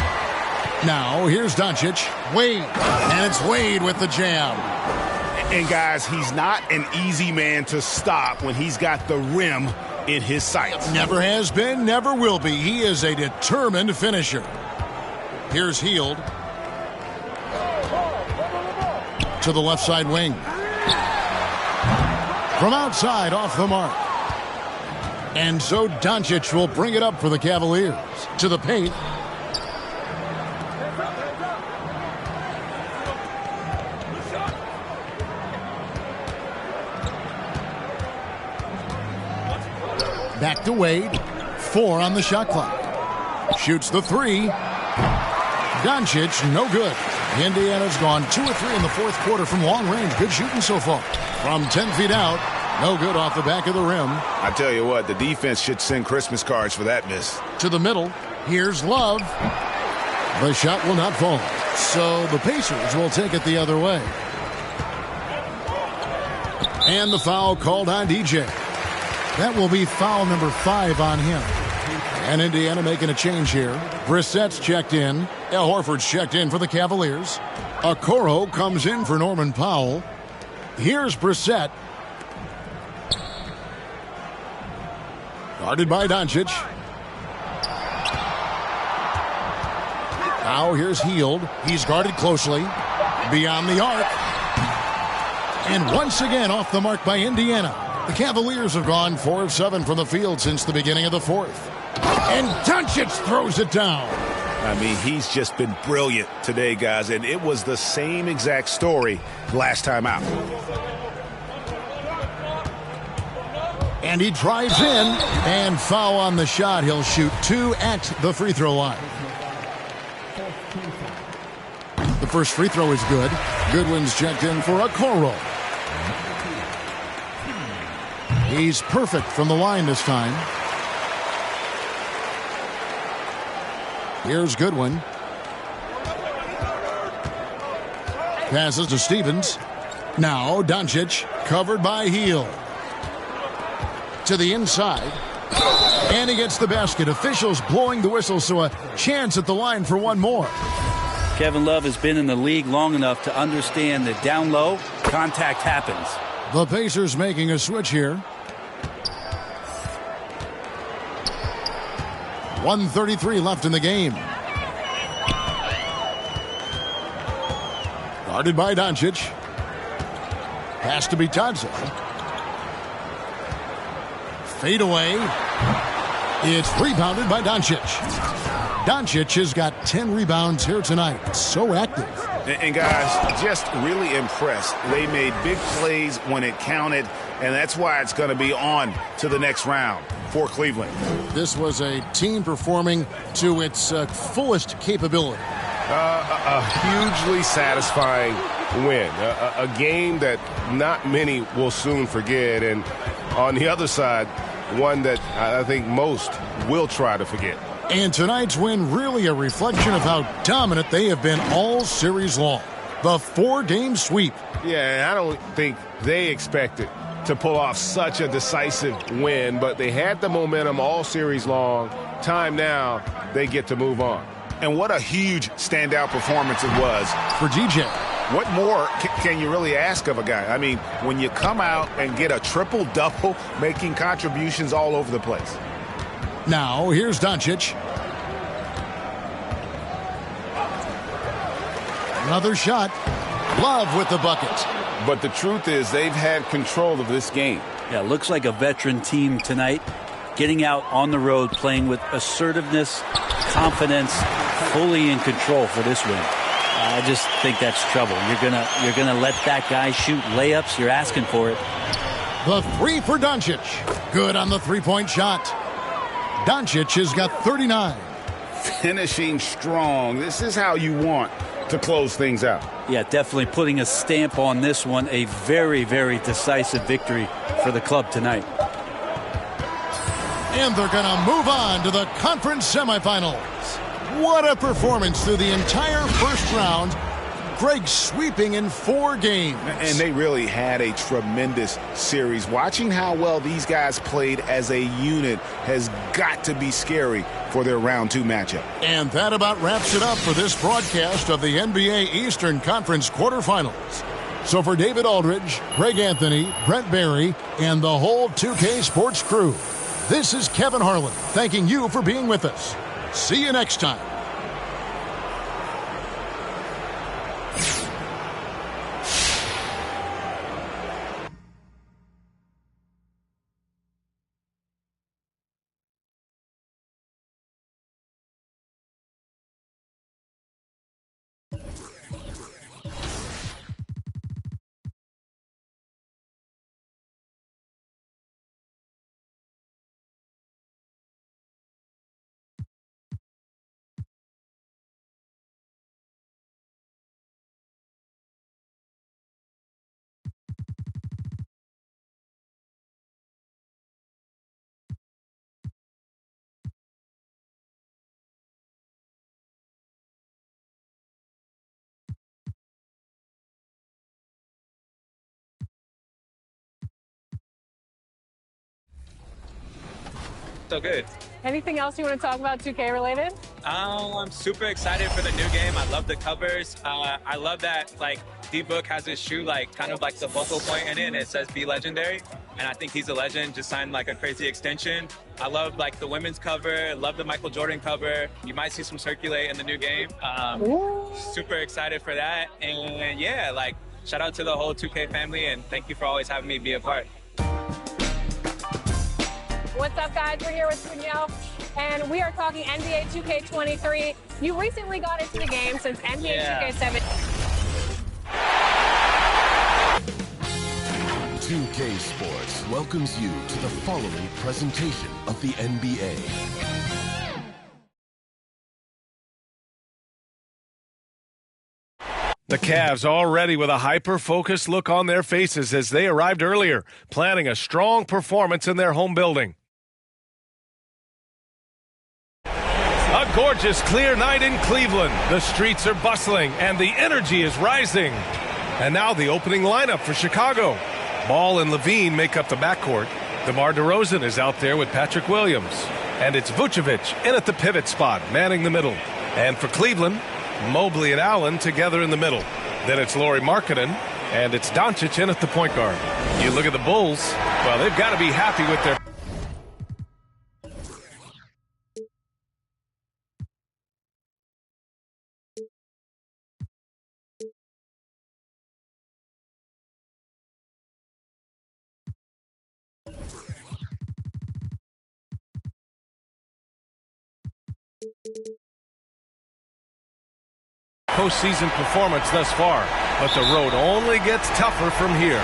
Now here's Doncic. Wade, and it's Wade with the jam. And guys, he's not an easy man to stop when he's got the rim in his sights. Never has been, never will be. He is a determined finisher. Here's Hield. To the left side wing. From outside, off the mark. And so Doncic will bring it up for the Cavaliers. To the paint. Back to Wade. 4 on the shot clock. Shoots the three. Doncic, no good. Indiana's gone 2 of 3 in the fourth quarter from long range. Good shooting so far. From 10 feet out, no good off the back of the rim. I tell you what, the defense should send Christmas cards for that miss. To the middle, here's Love. The shot will not fall. So the Pacers will take it the other way. And the foul called on DJ. That will be foul number 5 on him. And Indiana making a change here. Brissett's checked in. Al Horford's checked in for the Cavaliers. Okoro comes in for Norman Powell. Here's Brissett. Guarded by Doncic. Now here's Hield. He's guarded closely. Beyond the arc. And once again off the mark by Indiana. The Cavaliers have gone 4 of 7 from the field since the beginning of the fourth. And Doncic throws it down. I mean, he's just been brilliant today, guys, and it was the same exact story last time out. And he drives in, and foul on the shot. He'll shoot 2 at the free throw line. The first free throw is good. Goodwin's checked in for Okoro. He's perfect from the line this time. Here's Goodwin. Passes to Stevens. Now Doncic covered by Hield. To the inside. And he gets the basket. Officials blowing the whistle, so a chance at the line for one more. Kevin Love has been in the league long enough to understand that down low, contact happens. The Pacers making a switch here. 1:33 left in the game. Guarded by Doncic. Has to be Tadze. Fade away. It's rebounded by Doncic. Doncic has got 10 rebounds here tonight. So active. And guys, just really impressed. They made big plays when it counted, and that's why it's going to be on to the next round for Cleveland. This was a team performing to its fullest capability. A hugely satisfying win. A game that not many will soon forget. And on the other side, one that I think most will try to forget. And tonight's win really a reflection of how dominant they have been all series long. The 4-game sweep. Yeah, I don't think they expected to pull off such a decisive win, but they had the momentum all series long. Time now, they get to move on. And what a huge standout performance it was for DJ. What more can you really ask of a guy? I mean, when you come out and get a triple-double, making contributions all over the place. Now, here's Doncic. Another shot. Love with the bucket. But the truth is they've had control of this game. Yeah, looks like a veteran team tonight. Getting out on the road, playing with assertiveness, confidence, fully in control for this win. I just think that's trouble. You're gonna let that guy shoot layups. You're asking for it. The three for Doncic. Good on the three-point shot. Doncic has got 39. Finishing strong. This is how you want to close things out. Yeah, definitely putting a stamp on this one. A very, very decisive victory for the club tonight. And they're going to move on to the conference semifinals. What a performance through the entire first round. Greg sweeping in 4 games. And they really had a tremendous series. Watching how well these guys played as a unit has got to be scary for their round 2 matchup. And that about wraps it up for this broadcast of the NBA Eastern Conference quarterfinals. So for David Aldridge, Greg Anthony, Brent Barry, and the whole 2K Sports crew, this is Kevin Harlan thanking you for being with us. See you next time. So good. Anything else you want to talk about 2K related? I'm super excited for the new game. I love the covers. I love that like D-Book has his shoe like kind of like the focal point in it, and it says "Be Legendary." And I think he's a legend. Just signed like a crazy extension. I love like the women's cover. Love the Michael Jordan cover. You might see some circulate in the new game. Super excited for that. And yeah, like shout out to the whole 2K family, and thank you for always having me be a part. What's up, guys? We're here with Danielle, and we are talking NBA 2K23. You recently got into the game since NBA 2K7. 2K Sports welcomes you to the following presentation of the NBA. The Cavs already with a hyper-focused look on their faces as they arrived earlier, planning a strong performance in their home building. A gorgeous, clear night in Cleveland. The streets are bustling, and the energy is rising. And now the opening lineup for Chicago. Ball and Levine make up the backcourt. DeMar DeRozan is out there with Patrick Williams. And it's Vucevic in at the pivot spot, manning the middle. And for Cleveland, Mobley and Allen together in the middle. Then it's Lauri Markkanen, and it's Doncic in at the point guard. You look at the Bulls, well, they've got to be happy with their... postseason performance thus far, but the road only gets tougher from here.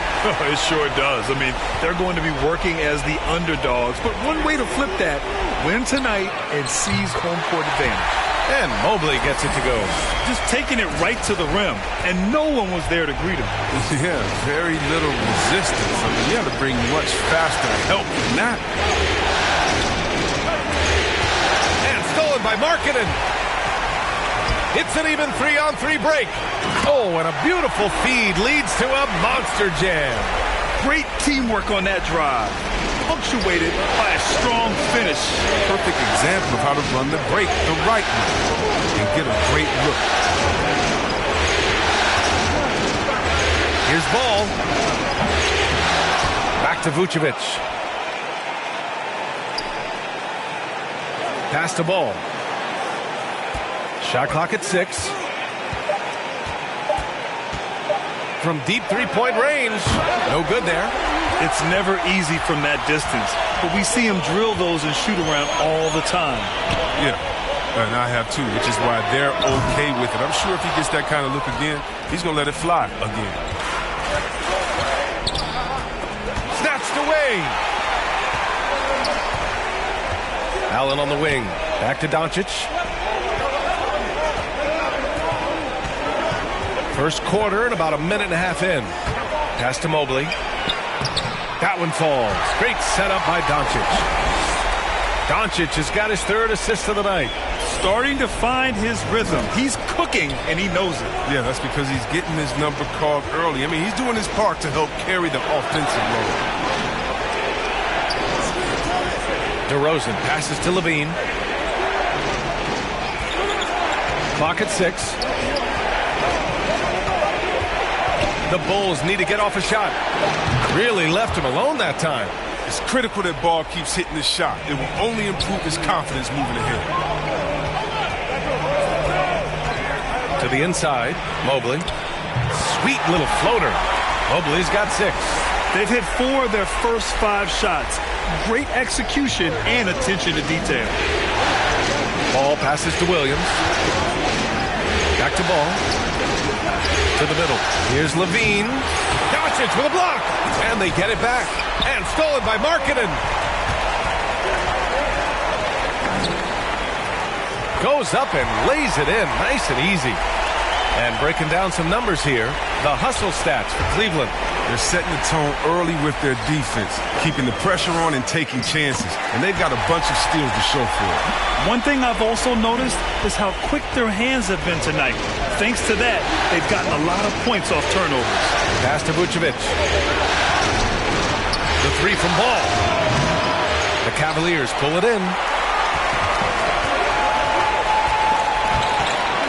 It sure does. I mean, they're going to be working as the underdogs, but one way to flip that, win tonight and seize home court advantage. And Mobley gets it to go. Just taking it right to the rim, and no one was there to greet him. Yeah, very little resistance. I mean, you have to bring much faster help than that. And stolen by Markkanen. It's an even 3-on-3 break. Oh, and a beautiful feed leads to a monster jam. Great teamwork on that drive. Punctuated by a strong finish. Perfect example of how to run the break the right way and get a great look. Here's ball. Back to Vucevic. Pass to ball. Shot clock at 6. From deep three-point range. No good there. It's never easy from that distance, but we see him drill those and shoot around all the time. Yeah, and I have too, which is why they're okay with it. I'm sure if he gets that kind of look again, he's going to let it fly again. Snatched away. Allen on the wing. Back to Doncic. First quarter and about a minute and a half in. Pass to Mobley. That one falls. Great setup by Doncic. Doncic has got his third assist of the night. Starting to find his rhythm. He's cooking, and he knows it. Yeah, that's because he's getting his number called early. I mean, he's doing his part to help carry the offensive load. DeRozan passes to Levine. Clock at 6. The Bulls need to get off a shot. Really left him alone that time. It's critical that ball keeps hitting the shot. It will only improve his confidence moving ahead. To the inside, Mobley. Sweet little floater. Mobley's got 6. They've hit 4 of their first 5 shots. Great execution and attention to detail. Ball passes to Williams. Back to ball. To the middle. Here's Levine. Doncic with a block. And they get it back. And stolen by Markkanen. Goes up and lays it in. Nice and easy. And breaking down some numbers here. The hustle stats for Cleveland. They're setting the tone early with their defense, keeping the pressure on and taking chances. And they've got a bunch of steals to show for it. One thing I've also noticed is how quick their hands have been tonight. Thanks to that, they've gotten a lot of points off turnovers. Pass to Vucevic. The 3 from Ball. The Cavaliers pull it in.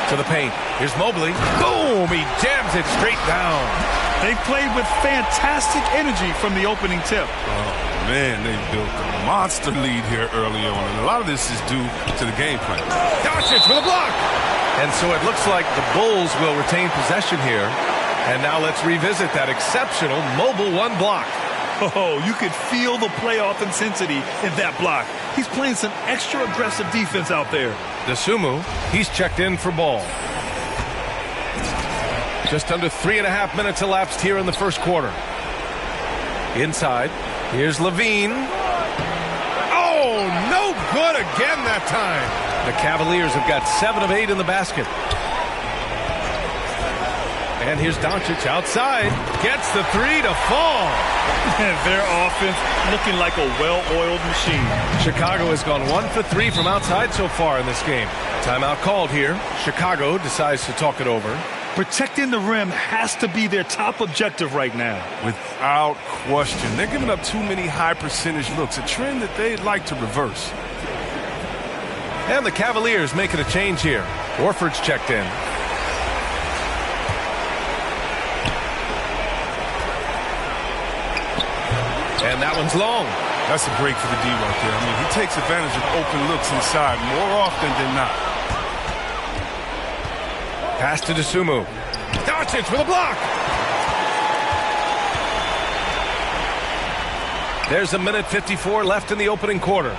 To the paint. Here's Mobley. Boom! He jams it straight down. They played with fantastic energy from the opening tip. Oh, man, they built a monster lead here early on, and a lot of this is due to the game plan. Doncic with a block! And so it looks like the Bulls will retain possession here. And now let's revisit that exceptional mobile 1 block. Oh, you could feel the playoff intensity in that block. He's playing some extra aggressive defense out there. DeSumo, he's checked in for Ball. Just under 3.5 minutes elapsed here in the first quarter. Inside, here's Levine. Oh, no good again that time. The Cavaliers have got 7 of 8 in the basket. And here's Doncic outside. Gets the 3 to fall. Their offense looking like a well-oiled machine. Chicago has gone 1 for 3 from outside so far in this game. Timeout called here. Chicago decides to talk it over. Protecting the rim has to be their top objective right now. Without question. They're giving up too many high percentage looks, a trend that they'd like to reverse. And the Cavaliers making a change here. Horford's checked in. And that one's long. That's a break for the D right there. I mean, he takes advantage of open looks inside more often than not. Pass to Dosunmu. Doncic with a block. There's 1:54 left in the opening quarter.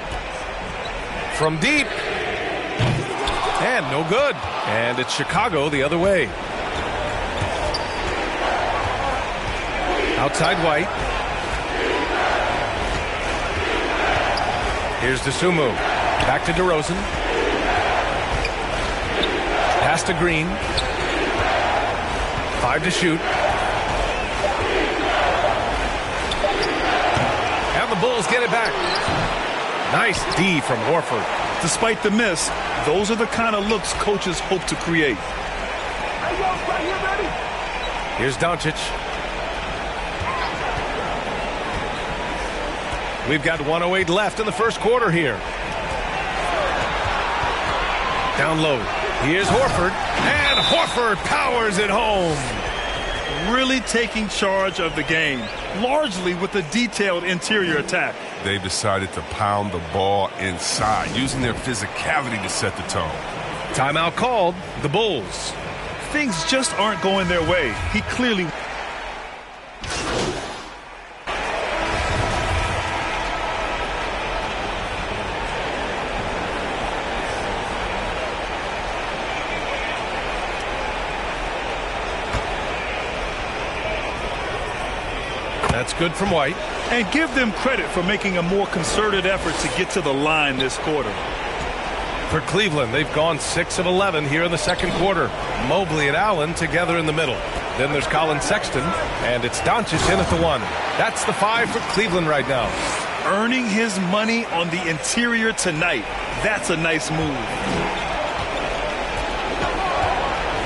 From deep. And no good. And it's Chicago the other way. Outside White. Here's Dosunmu. Back to DeRozan. Pass to Green. 5 to shoot. And the Bulls get it back. Nice D from Horford. Despite the miss, those are the kind of looks coaches hope to create. Here's Doncic. We've got 1:08 left in the first quarter here. Down low. Here's Horford. And Horford powers it home. Really taking charge of the game, largely with a detailed interior attack. They've decided to pound the ball inside, using their physicality to set the tone. Timeout called. The Bulls. Things just aren't going their way. He clearly... That's good from White. And give them credit for making a more concerted effort to get to the line this quarter. For Cleveland, they've gone 6 of 11 here in the second quarter. Mobley and Allen together in the middle. Then there's Colin Sexton, and it's Doncic in at the 1. That's the 5 for Cleveland right now. Earning his money on the interior tonight. That's a nice move.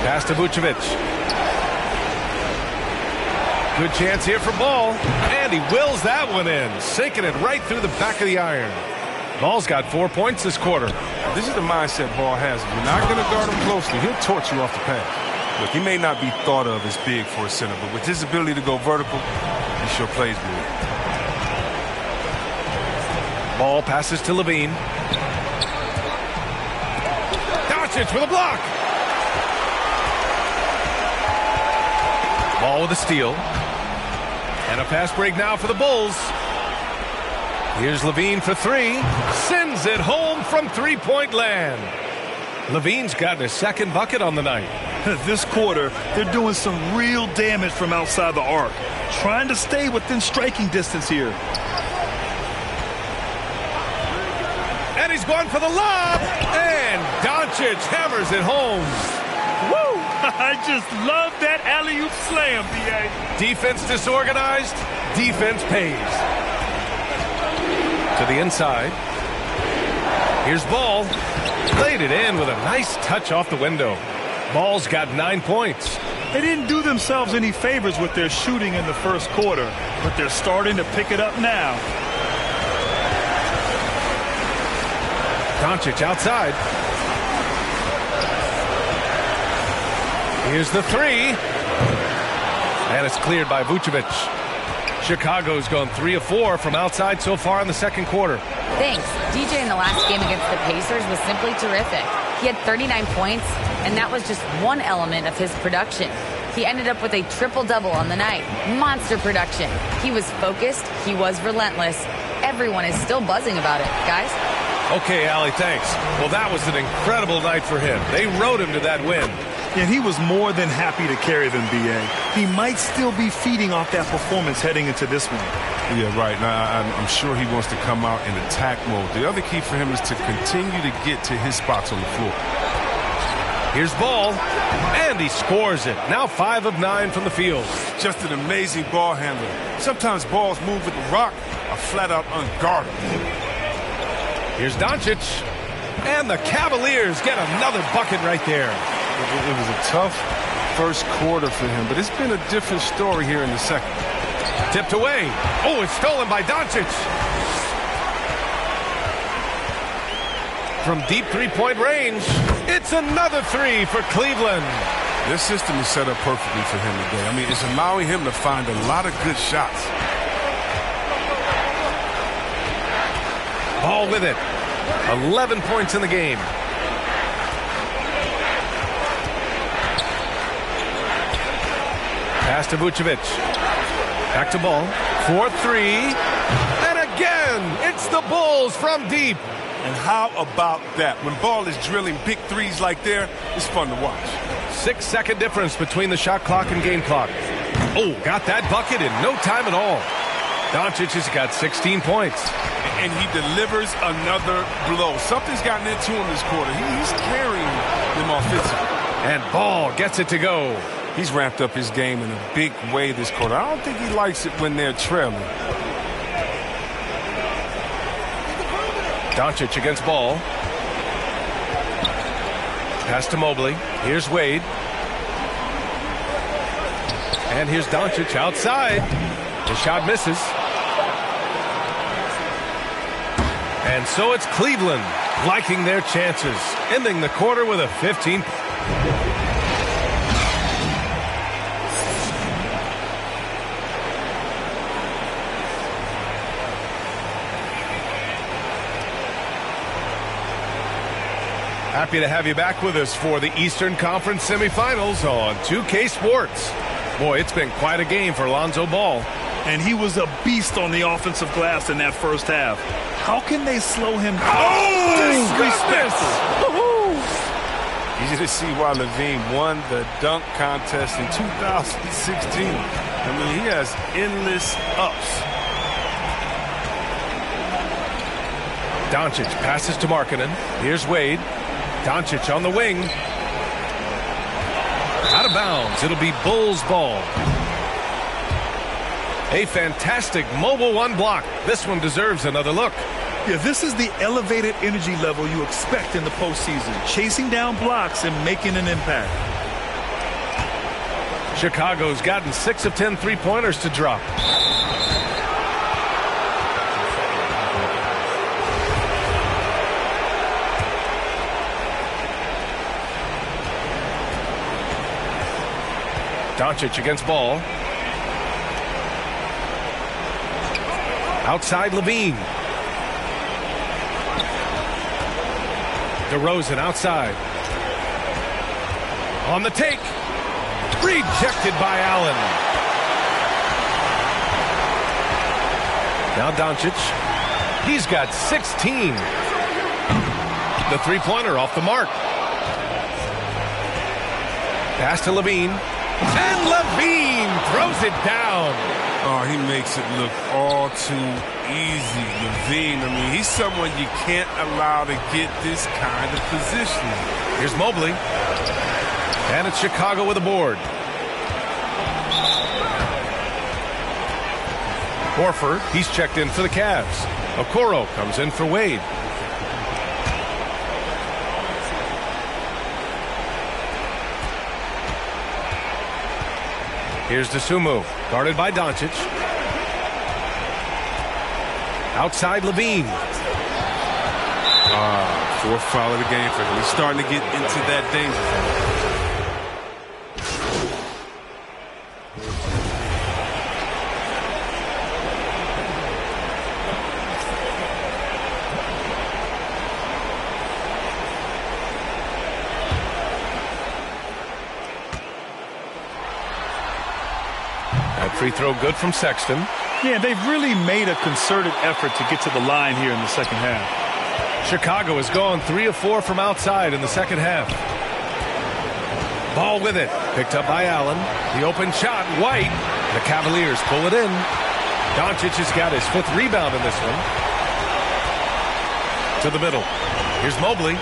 Pass to Vucevic. Good chance here for Ball. And he wills that one in. Sinking it right through the back of the iron. Ball's got 4 points this quarter. This is the mindset Ball has. If you're not going to guard him closely, he'll torch you off the pass. Look, he may not be thought of as big for a center, but with his ability to go vertical, he sure plays good. Ball passes to Levine. Doncic with a block. Ball with a steal. And a fast break now for the Bulls. Here's Levine for 3. Sends it home from three-point land. Levine's gotten his second bucket on the night. This quarter, they're doing some real damage from outside the arc. Trying to stay within striking distance here. And he's going for the lob. And Doncic hammers it home. Woo! I just love that alley-oop slam, B.A. Defense disorganized. Defense pays. To the inside. Here's Ball. Laid it in with a nice touch off the window. Ball's got 9 points. They didn't do themselves any favors with their shooting in the first quarter, but they're starting to pick it up now. Doncic outside. Here's the 3. And it's cleared by Vucevic. Chicago's gone 3 of 4 from outside so far in the second quarter. Thanks. DJ in the last game against the Pacers was simply terrific. He had 39 points, and that was just one element of his production. He ended up with a triple-double on the night. Monster production. He was focused. He was relentless. Everyone is still buzzing about it, guys. Okay, Allie, thanks. Well, that was an incredible night for him. They rode him to that win. And he was more than happy to carry them, B.A. He might still be feeding off that performance heading into this one. Yeah, right. Now, I'm sure he wants to come out in attack mode. The other key for him is to continue to get to his spots on the floor. Here's Ball, and he scores it. Now 5 of 9 from the field. Just an amazing ball handler. Sometimes balls move with the rock are flat out unguardable. Here's Doncic, and the Cavaliers get another bucket right there. It was a tough first quarter for him, but it's been a different story here in the second. Tipped away. Oh, it's stolen by Doncic. From deep three-point range, it's another three for Cleveland. This system is set up perfectly for him today. I mean, it's allowing him to find a lot of good shots. Ball with it. 11 points in the game. Pass to Vucevic. Back to Ball. 4-3. And again, it's the Bulls from deep. And how about that? When Ball is drilling big threes like there, it's fun to watch. 6-second difference between the shot clock and game clock. Oh, got that bucket in no time at all. Doncic has got 16 points. And he delivers another blow. Something's gotten into him this quarter. He's carrying them offensively. And Ball gets it to go. He's ramped up his game in a big way this quarter. I don't think he likes it when they're trailing. Doncic against Ball. Pass to Mobley. Here's Wade. And here's Doncic outside. The shot misses. And so it's Cleveland liking their chances, ending the quarter with a 15. Happy to have you back with us for the Eastern Conference semifinals on 2K Sports. Boy, it's been quite a game for Lonzo Ball. And he was a beast on the offensive glass in that first half. How can they slow him down? Oh, disrespectful. Easy to see why Levine won the dunk contest in 2016. I mean, he has endless ups. Doncic passes to Markkanen. Here's Wade. Doncic on the wing. Out of bounds. It'll be Bulls ball. A fantastic mobile one block. This one deserves another look. Yeah, this is the elevated energy level you expect in the postseason. Chasing down blocks and making an impact. Chicago's gotten 6 of 10 three-pointers to drop. Doncic against Ball. Outside Levine. DeRozan outside. On the take. Rejected by Allen. Now Doncic. He's got 16. The three-pointer off the mark. Pass to Levine. And Levine throws it down. Oh, he makes it look all too easy. Levine, I mean, he's someone you can't allow to get this kind of position. Here's Mobley. And it's Chicago with a board. Horford, he's checked in for the Cavs. Okoro comes in for Wade. Here's Dosunmu, guarded by Doncic. Outside Levine. Fourth foul of the game for him. He's starting to get into that danger zone. Free throw good from Sexton. Yeah, they've really made a concerted effort to get to the line here in the second half. Chicago has gone 3 of 4 from outside in the second half. Ball with it. Picked up by Allen. The open shot, White. The Cavaliers pull it in. Doncic has got his 5th rebound in this one. To the middle. Here's Mobley.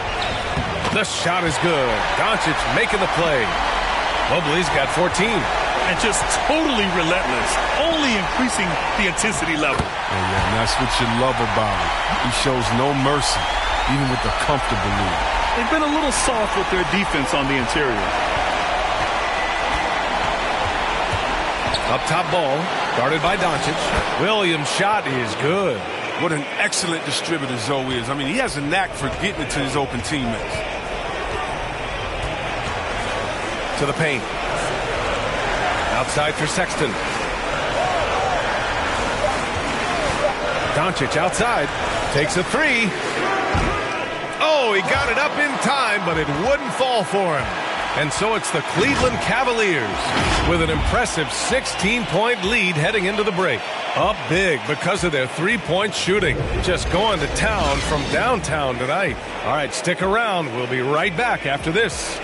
The shot is good. Doncic making the play. Mobley's got 14. And just totally relentless, only increasing the intensity level. Yeah, and that's what you love about him. He shows no mercy, even with the comfortable lead. They've been a little soft with their defense on the interior. Up top ball, guarded by Doncic. Williams' shot is good. What an excellent distributor Zoe is. I mean, he has a knack for getting it to his open teammates. To the paint. Outside for Sexton. Doncic outside. Takes a three. Oh, he got it up in time, but it wouldn't fall for him. And so it's the Cleveland Cavaliers with an impressive 16-point lead heading into the break. Up big because of their three-point shooting. Just going to town from downtown tonight. All right, stick around. We'll be right back after this.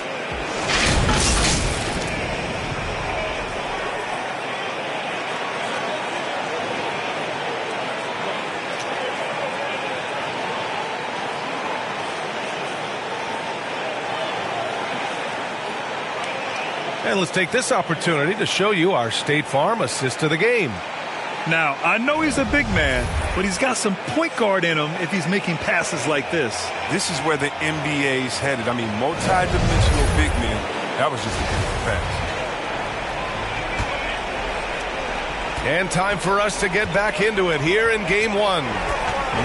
And let's take this opportunity to show you our State Farm assist to the game. Now, I know he's a big man, but he's got some point guard in him if he's making passes like this. This is where the NBA's headed. I mean, multi-dimensional big men. That was just a beautiful pass. And time for us to get back into it here in Game 1.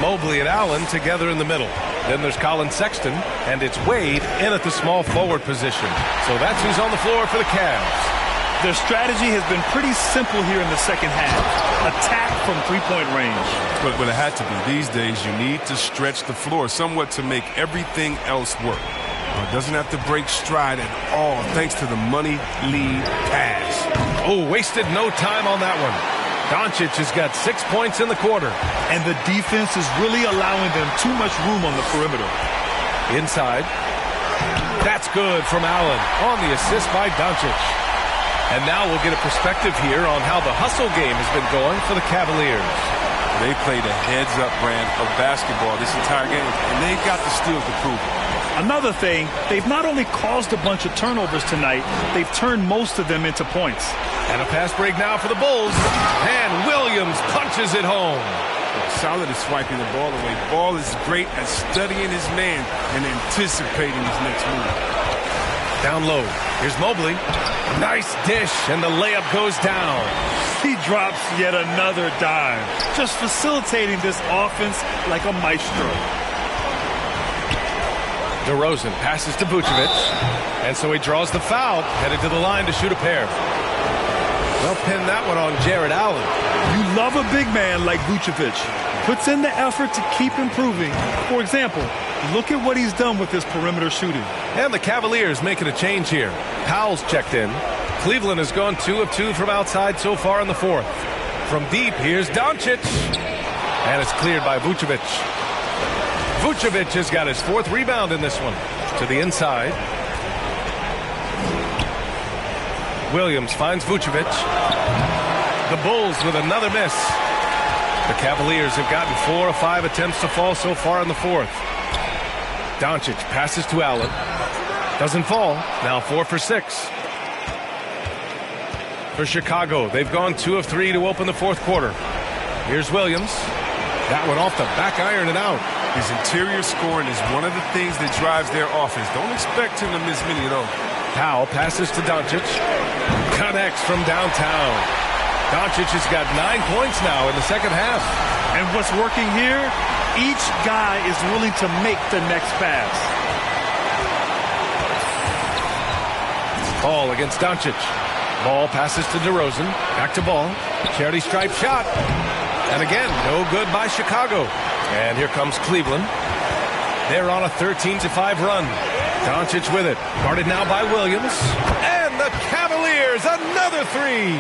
Mobley and Allen together in the middle. Then there's Colin Sexton, and it's Wade in at the small forward position. So that's who's on the floor for the Cavs. Their strategy has been pretty simple here in the second half. Attack from three-point range. But it had to be. These days, you need to stretch the floor somewhat to make everything else work. It doesn't have to break stride at all thanks to the money lead pass. Oh, wasted no time on that one. Doncic has got 6 points in the quarter. And the defense is really allowing them too much room on the perimeter. Inside. That's good from Allen on the assist by Doncic. And now we'll get a perspective here on how the hustle game has been going for the Cavaliers. They played a heads-up brand of basketball this entire game, and they got the steals to prove it. Another thing, they've not only caused a bunch of turnovers tonight, they've turned most of them into points. And a pass break now for the Bulls. And Williams punches it home. Solid is swiping the ball away. Ball is great at studying his man and anticipating his next move. Down low. Here's Mobley. Nice dish, and the layup goes down. He drops yet another dime. Just facilitating this offense like a maestro. DeRozan passes to Vucevic. And so he draws the foul, headed to the line to shoot a pair. They'll pin that one on Jared Allen. You love a big man like Vucevic. Puts in the effort to keep improving. For example, look at what he's done with his perimeter shooting. And the Cavaliers making a change here. Powell's checked in. Cleveland has gone 2 of 2 from outside so far in the fourth. From deep, here's Doncic. And it's cleared by Vucevic. Vucevic has got his 4th rebound in this one. To the inside. Williams finds Vucevic. The Bulls with another miss. The Cavaliers have gotten 4 of 5 attempts to fall so far in the fourth. Doncic passes to Allen. Doesn't fall. Now 4 for 6. For Chicago, they've gone 2 of 3 to open the fourth quarter. Here's Williams. That one off the back iron and out. His interior scoring is one of the things that drives their offense. Don't expect him to miss many of those. Powell passes to Doncic. Connects from downtown. Doncic has got 9 points now in the second half. And what's working here, each guy is willing to make the next pass. Ball against Doncic. Ball passes to DeRozan. Back to Ball. Charity stripe shot. And again, no good by Chicago. And here comes Cleveland. They're on a 13-5 run. Doncic with it. Guarded now by Williams. And the Cavaliers, another 3.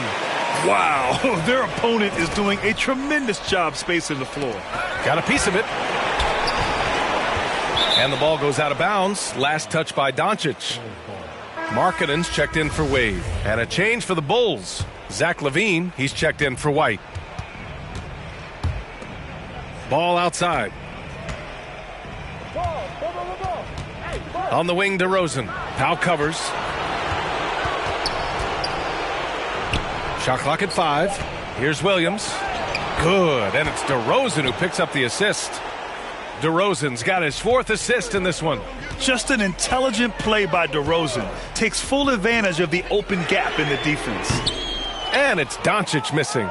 Wow, their opponent is doing a tremendous job spacing the floor. Got a piece of it. And the ball goes out of bounds. Last touch by Doncic. Markkanen's checked in for Wade. And a change for the Bulls. Zach LaVine, he's checked in for White. Ball outside. On the wing, DeRozan. Powell covers. Shot clock at 5. Here's Williams. Good. And it's DeRozan who picks up the assist. DeRozan's got his 4th assist in this one. Just an intelligent play by DeRozan. Takes full advantage of the open gap in the defense. And it's Doncic missing.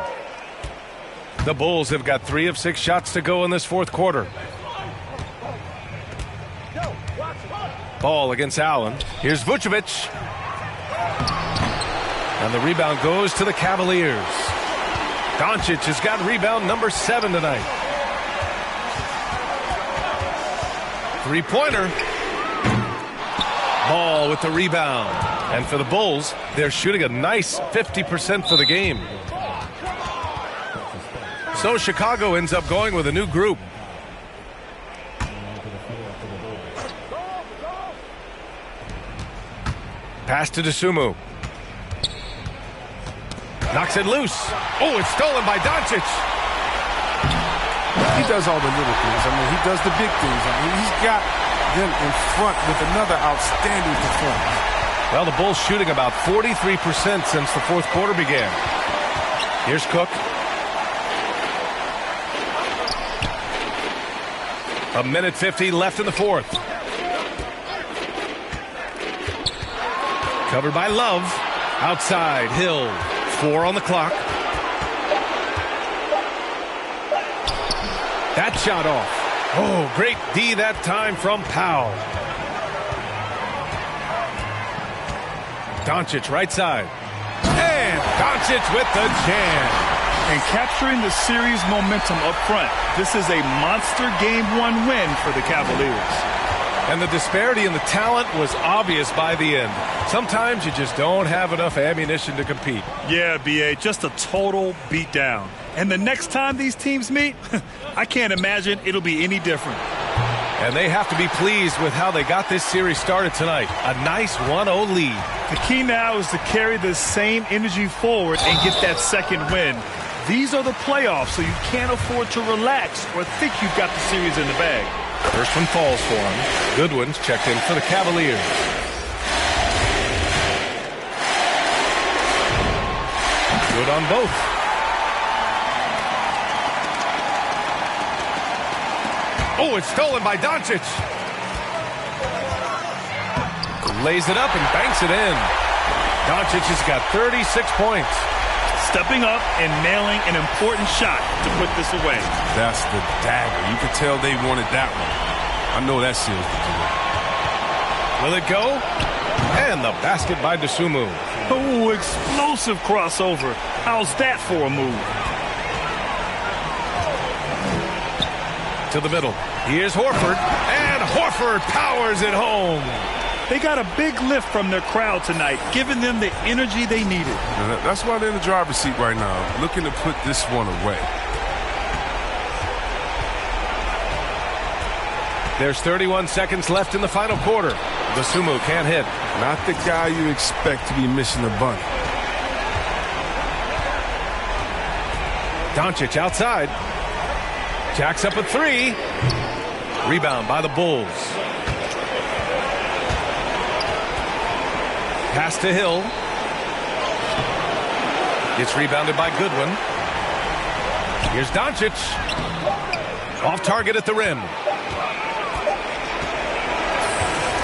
The Bulls have got 3 of 6 shots to go in this fourth quarter. Ball against Allen. Here's Vucevic. And the rebound goes to the Cavaliers. Doncic has got rebound number 7 tonight. Three-pointer. Ball with the rebound. And for the Bulls, they're shooting a nice 50% for the game. So Chicago ends up going with a new group. Pass to Dosunmu. Knocks it loose. Oh, it's stolen by Doncic. He does all the little things. I mean, he does the big things. I mean, he's got them in front with another outstanding performance. Well, the Bulls shooting about 43% since the fourth quarter began. Here's Cook. A minute 50 left in the fourth. Covered by Love. Outside, Hill. 4 on the clock. That shot off. Oh, great D that time from Powell. Doncic right side. And Doncic with the jam. And capturing the series momentum up front. This is a monster Game 1 win for the Cavaliers. And the disparity in the talent was obvious by the end. Sometimes you just don't have enough ammunition to compete. Yeah, B.A., just a total beatdown. And the next time these teams meet, I can't imagine it'll be any different. And they have to be pleased with how they got this series started tonight. A nice 1-0 lead. The key now is to carry this same energy forward and get that second win. These are the playoffs, so you can't afford to relax or think you've got the series in the bag. First one falls for him. Goodwin's checked in for the Cavaliers. Good on both. Oh, it's stolen by Doncic. Lays it up and banks it in. Doncic has got 36 points. Stepping up and nailing an important shot to put this away. That's the dagger. You could tell they wanted that one. I know that seals the deal. Will it go? And the basket by Dosunmu. Oh, explosive crossover. How's that for a move? To the middle. Here's Horford. And Horford powers it home. They got a big lift from their crowd tonight, giving them the energy they needed. That's why they're in the driver's seat right now, looking to put this one away. There's 31 seconds left in the final quarter. Dosunmu can't hit. Not the guy you expect to be missing the bunny. Doncic outside. Jacks up a 3. Rebound by the Bulls. Pass to Hill. It's rebounded by Goodwin. Here's Doncic. Off target at the rim.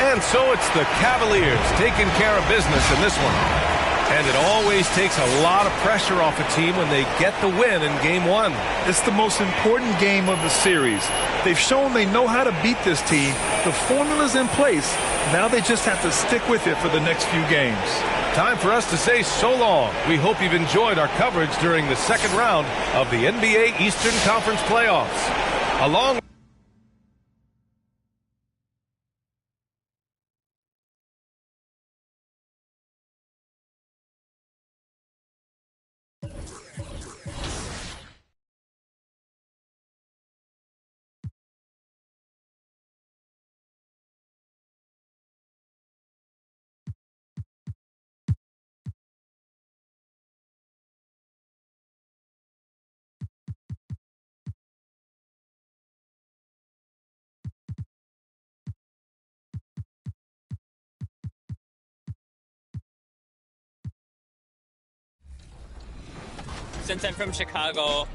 And so it's the Cavaliers taking care of business in this one. And it always takes a lot of pressure off a team when they get the win in Game 1. It's the most important game of the series. They've shown they know how to beat this team. The formula's in place. Now they just have to stick with it for the next few games. Time for us to say so long. We hope you've enjoyed our coverage during the second round of the NBA Eastern Conference playoffs. Along since I'm from Chicago,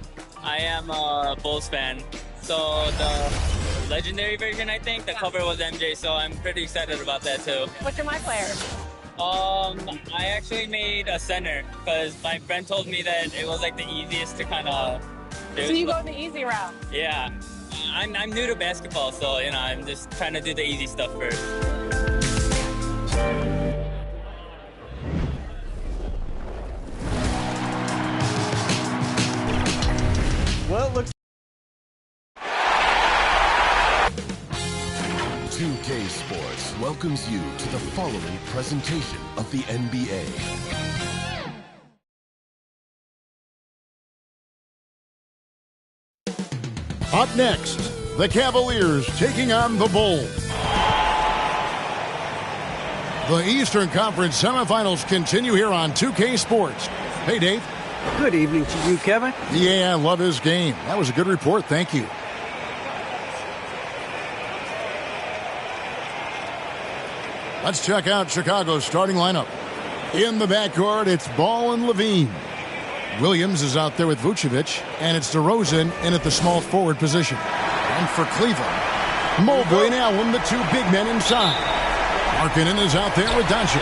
I am a Bulls fan. So the legendary version, I think, the cover was MJ, so I'm pretty excited about that too. What's your My Player? I actually made a center because my friend told me that it was like the easiest to kind of do. So you go the easy route? Yeah. I'm new to basketball, so, you know, I'm just trying to do the easy stuff first. Well, it looks 2K Sports welcomes you to the following presentation of the NBA. Up next, the Cavaliers taking on the Bulls. The Eastern Conference semifinals continue here on 2K Sports. Hey, Dave. Good evening to you, Kevin. Yeah, I love his game. That was a good report. Thank you. Let's check out Chicago's starting lineup. In the backcourt, it's Ball and Levine. Williams is out there with Vucevic, and it's DeRozan in at the small forward position. And for Cleveland, Mobley and Allen, the two big men inside. Markkanen is out there with Doncic,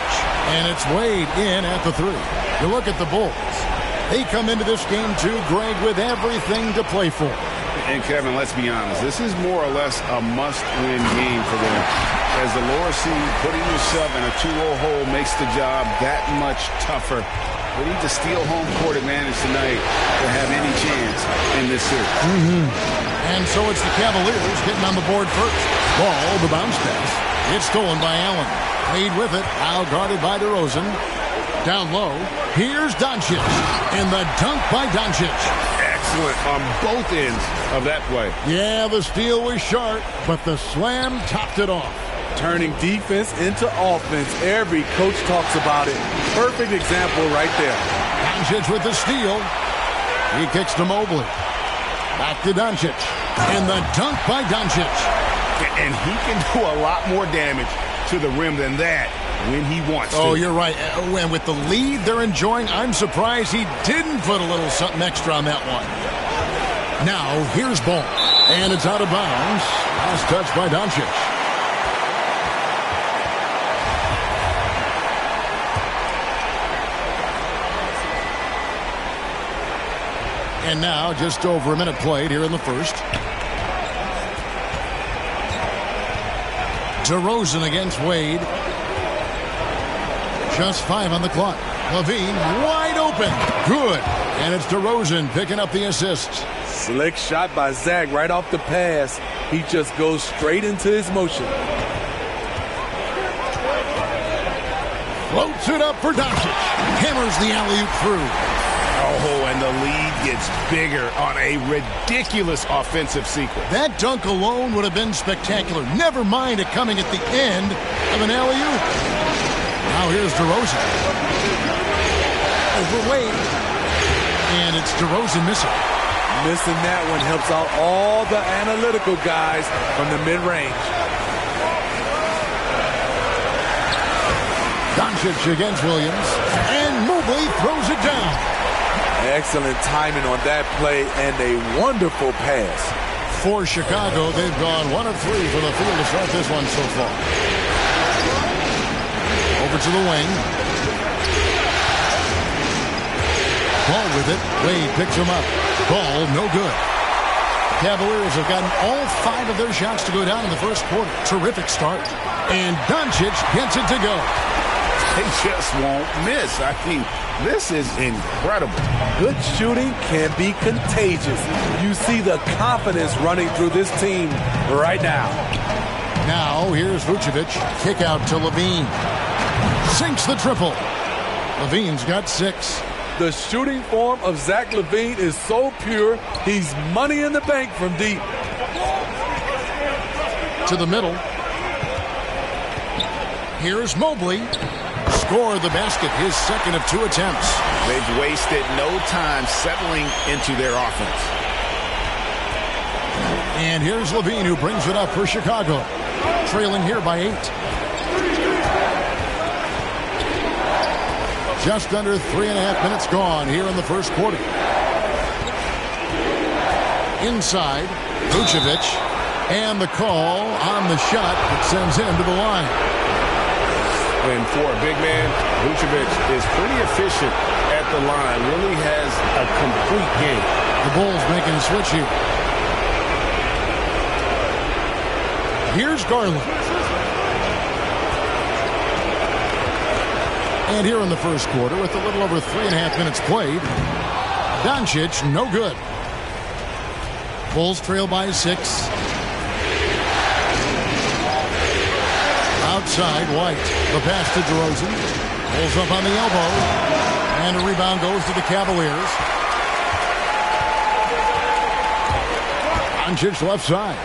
and it's Wade in at the three. You look at the Bulls. They come into this game too, Greg, with everything to play for. And Kevin, let's be honest, this is more or less a must-win game for them. As the lower seed, putting yourself in a 2-0 hole makes the job that much tougher. They need to steal home court advantage tonight to have any chance in this series. And so it's the Cavaliers getting on the board first. Ball, the bounce pass. It's stolen by Allen. Played with it, now guarded by DeRozan. Down low, here's Doncic. And the dunk by Doncic. Excellent on both ends of that play. Yeah, the steal was sharp, but the slam topped it off. turning defense into offense. Every coach talks about it. Perfect example right there. Doncic with the steal. He kicks to Mobley. Back to Doncic. And the dunk by Doncic. And he can do a lot more damage to the rim than that when he wants to. Oh, you're right. And with the lead they're enjoying, I'm surprised he didn't put a little something extra on that one. Now, here's Ball. And it's out of bounds. Last touch by Doncic. And now, just over a minute played here in the first. DeRozan against Wade. Just 5 on the clock. Levine wide open. Good. And it's DeRozan picking up the assist. Slick shot by Zach right off the pass. He just goes straight into his motion. Floats it up for Doncic. Hammers the alley-oop through. Oh, and the lead gets bigger on a ridiculous offensive sequence. That dunk alone would have been spectacular. Never mind it coming at the end of an alley-oop. Now here's DeRozan. Over Wade. And it's DeRozan missing. Missing that one helps out all the analytical guys from the mid-range. Doncic against Williams. And Mobley throws it down. Excellent timing on that play and a wonderful pass. For Chicago, they've gone 1 of 3 from the field to start this one so far. Over to the wing. Ball with it. Wade picks him up. Ball no good. Cavaliers have gotten all 5 of their shots to go down in the first quarter. Terrific start. And Doncic gets it to go. They just won't miss. I mean, this is incredible. Good shooting can be contagious. You see the confidence running through this team right now. Now, here's Vucevic. Kick out to Levine. Sinks the triple. Levine's got 6. The shooting form of Zach LaVine is so pure, he's money in the bank from deep. To the middle. Here's Mobley. Score the basket, his second of 2 attempts. They've wasted no time settling into their offense. And here's Levine who brings it up for Chicago. Trailing here by 8. Just under 3.5 minutes gone here in the first quarter. Inside, Vucevic. And the call on the shot that sends him to the line. And for a big man, Vucevic is pretty efficient at the line. Really has a complete game. The Bulls making a switch here. Here's Garland. And here in the first quarter, with a little over 3.5 minutes played, Doncic, no good. Bulls trail by 6. Outside, White. The pass to DeRozan. Pulls up on the elbow. And a rebound goes to the Cavaliers. Doncic left side.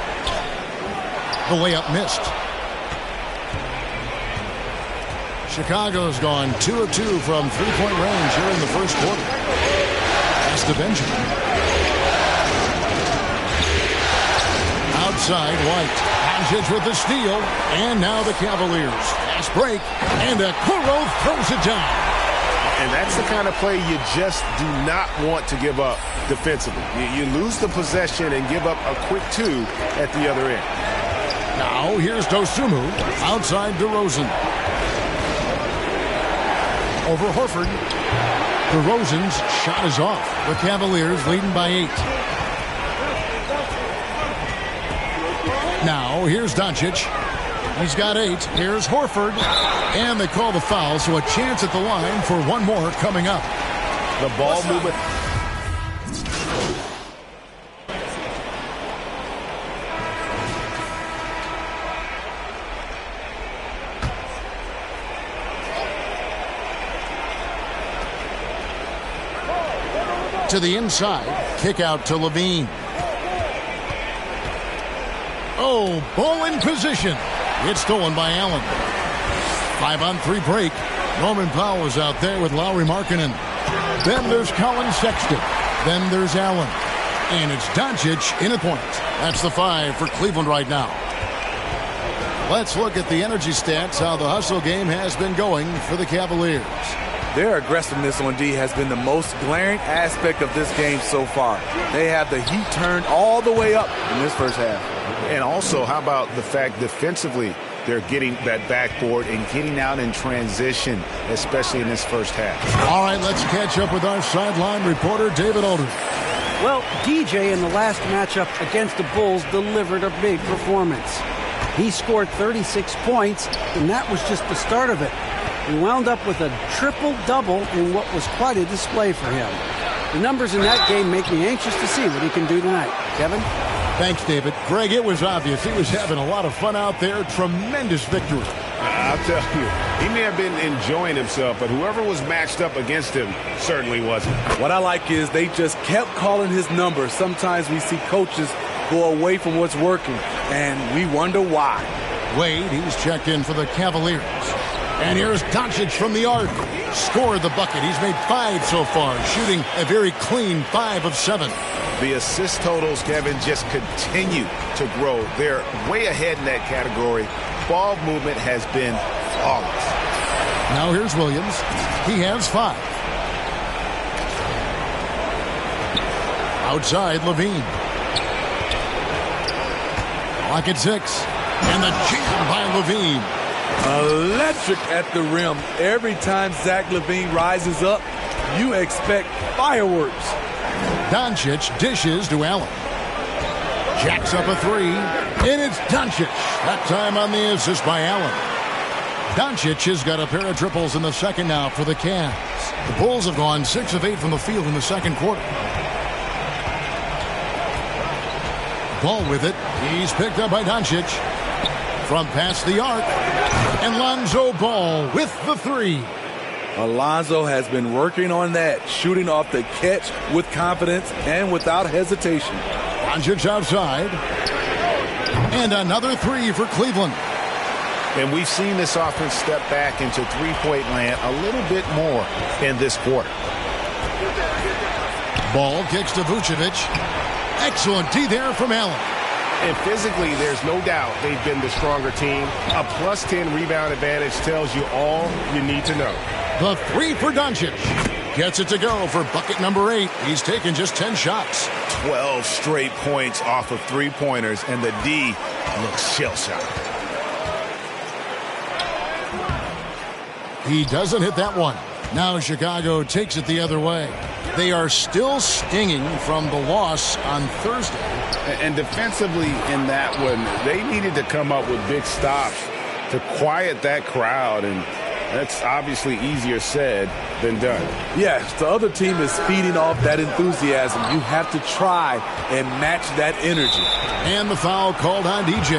The layup missed. Chicago's gone 2 of 2 from three-point range here in the first quarter. Pass to Benjamin. Outside, White. Doncic with the steal. And now the Cavaliers. Fast break. And Okoro throws it down. And that's the kind of play you just do not want to give up defensively. You lose the possession and give up a quick 2 at the other end. Now here's Dosunmu. Outside DeRozan. Over Horford. DeRozan's shot is off. The Cavaliers leading by 8. Now here's Doncic. He's got 8. Here's Horford. And they call the foul, so a chance at the line for one more coming up. The ball movement. To the inside. Kick out to Levine. Oh, ball in position. It's stolen by Allen. 5-on-3 break. Norman Powell's out there with Lauri Markkanen. Then there's Colin Sexton. Then there's Allen. And it's Doncic in a point. That's the 5 for Cleveland right now. Let's look at the energy stats, how the hustle game has been going for the Cavaliers. Their aggressiveness on D has been the most glaring aspect of this game so far. They have the heat turned all the way up in this first half. And also, how about the fact defensively they're getting that backboard and getting out in transition, especially in this first half. All right, let's catch up with our sideline reporter, David Aldridge. Well, DJ in the last matchup against the Bulls delivered a big performance. He scored 36 points, and that was just the start of it. He wound up with a triple-double in what was quite a display for him. The numbers in that game make me anxious to see what he can do tonight. Kevin? Thanks, David. Greg, it was obvious. He was having a lot of fun out there. Tremendous victory. I'll tell you, he may have been enjoying himself, but whoever was matched up against him certainly wasn't. What I like is they just kept calling his number. Sometimes we see coaches go away from what's working, and we wonder why. Wade, he's checked in for the Cavaliers. And here's Doncic from the arc. Scored the bucket. He's made 5 so far, shooting a very clean 5 of 7. The assist totals, Kevin, just continue to grow. They're way ahead in that category. Ball movement has been flawless. Now here's Williams. He has 5. Outside, Levine. Clock at 6. And the jam by Levine. Electric at the rim. Every time Zach LaVine rises up, you expect fireworks. Doncic dishes to Allen. Jacks up a 3. And it's Doncic. That time on the assist by Allen. Doncic has got a pair of triples in the second now for the Cavs. The Bulls have gone 6 of 8 from the field in the second quarter. Ball with it. He's picked up by Doncic. From past the arc. And Lonzo Ball with the 3. Alonzo has been working on that, shooting off the catch with confidence and without hesitation. Doncic outside. And another 3 for Cleveland. And we've seen this offense step back into three-point land a little bit more in this quarter. Ball kicks to Vucevic. Excellent D there from Allen. And physically, there's no doubt they've been the stronger team. A +10 rebound advantage tells you all you need to know. The 3 for Doncic. Gets it to go for bucket number 8. He's taken just 10 shots. 12 straight points off of three-pointers, and the D looks shell-shocked. He doesn't hit that one. Now Chicago takes it the other way. They are still stinging from the loss on Thursday. And defensively in that one, they needed to come up with big stops to quiet that crowd, and that's obviously easier said than done. Yes, the other team is feeding off that enthusiasm. You have to try and match that energy. And the foul called on DJ.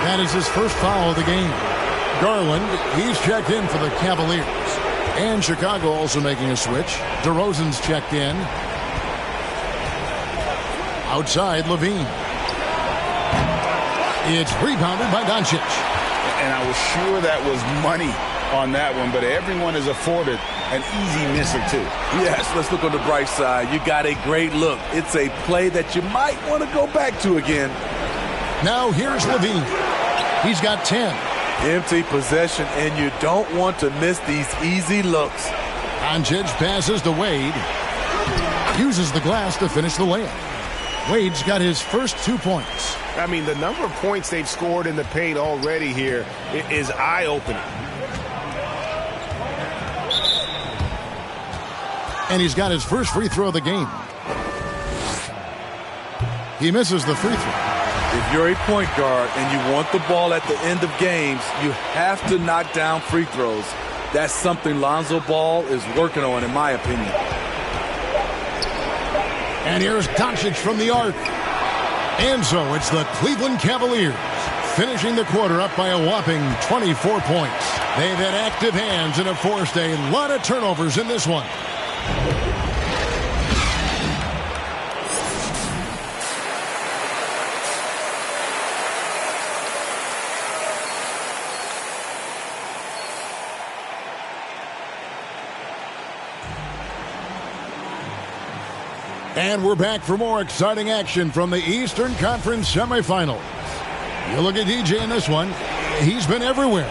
That is his first foul of the game. Garland, he's checked in for the Cavaliers. And Chicago also making a switch. DeRozan's checked in. Outside, Levine. It's rebounded by Doncic. And I was sure that was money on that one, but everyone is afforded an easy miss or two. Yes, let's look on the bright side. You got a great look. It's a play that you might want to go back to again. Now here's Levine. He's got 10. Empty possession, and you don't want to miss these easy looks. Doncic passes to Wade. Uses the glass to finish the layup. Wade's got his first 2 points. I mean, the number of points they've scored in the paint already here is eye-opening. And he's got his first free throw of the game. He misses the free throw. If you're a point guard and you want the ball at the end of games, you have to knock down free throws. That's something Lonzo Ball is working on, in my opinion. And here's Doncic from the arc. And so it's the Cleveland Cavaliers finishing the quarter up by a whopping 24 points. They've had active hands and have forced a lot of turnovers in this one. And we're back for more exciting action from the Eastern Conference semifinals. You look at DJ in this one, he's been everywhere.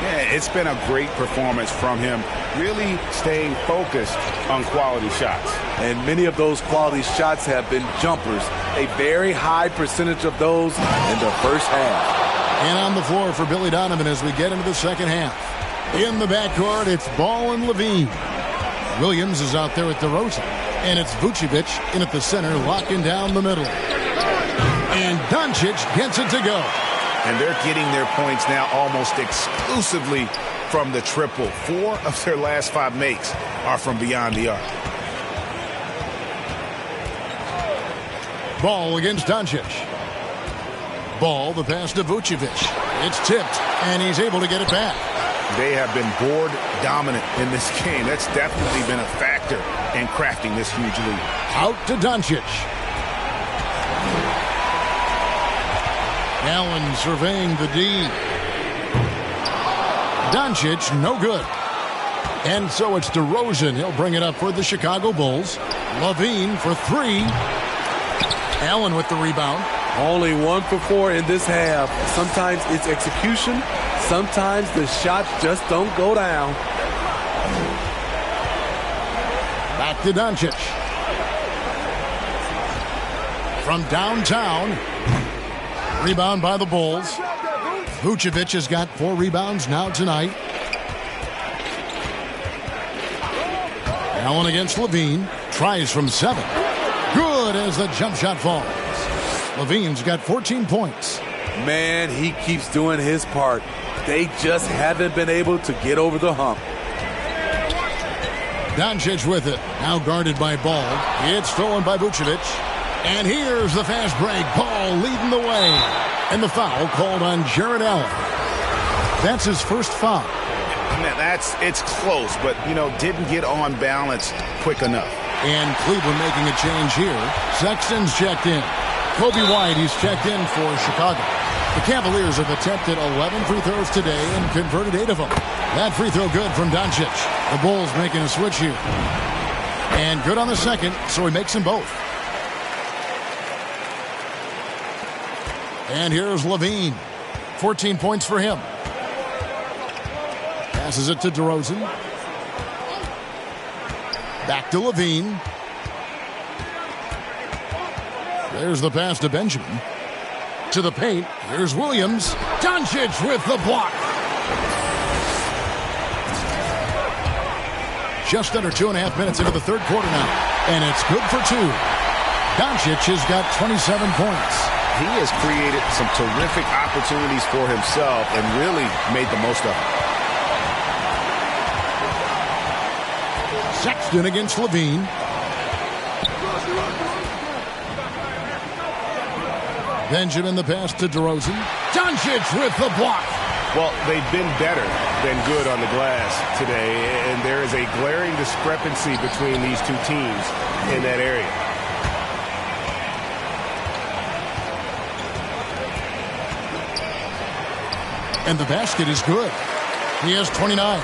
Yeah, it's been a great performance from him, really staying focused on quality shots. And many of those quality shots have been jumpers, a very high percentage of those in the first half. And on the floor for Billy Donovan as we get into the second half. In the backcourt, it's Ball and Levine. Williams is out there with DeRozan. And it's Vucevic in at the center, locking down the middle. And Doncic gets it to go. And they're getting their points now almost exclusively from the triple. 4 of their last 5 makes are from beyond the arc. Ball against Doncic. Ball, the pass to Vucevic. It's tipped, and he's able to get it back. They have been board dominant in this game. That's definitely been a factor in crafting this huge lead. Out to Doncic. Allen surveying the D. Doncic, no good. And so it's DeRozan. He'll bring it up for the Chicago Bulls. Levine for 3. Allen with the rebound. Only 1 for 4 in this half. Sometimes it's execution. Sometimes the shots just don't go down. Back to Doncic. From downtown. Rebound by the Bulls. Vucevic has got 4 rebounds now tonight. Allen against Levine. Tries from 7. Good as the jump shot falls. Levine's got 14 points. Man, he keeps doing his part. They just haven't been able to get over the hump. Doncic with it. Now guarded by Ball. It's stolen by Vucevic. And here's the fast break. Ball leading the way. And the foul called on Jared Allen. That's his first foul. It's close, but, didn't get on balance quick enough. And Cleveland making a change here. Sexton's checked in. Kobe White, he's checked in for Chicago. The Cavaliers have attempted 11 free throws today and converted 8 of them. That free throw good from Doncic. The Bulls making a switch here. And good on the second, so he makes them both. And here's Levine. 14 points for him. Passes it to DeRozan. Back to Levine. There's the pass to Benjamin. To the paint. Here's Williams. Doncic with the block. just under 2.5 minutes into the third quarter now. And it's good for 2. Doncic has got 27 points. He has created some terrific opportunities for himself and really made the most of them. Sexton against Levine. Benjamin the pass to DeRozan. Doncic with the block. Well, they've been better than good on the glass today, and there is a glaring discrepancy between these two teams in that area. And the basket is good. He has 29.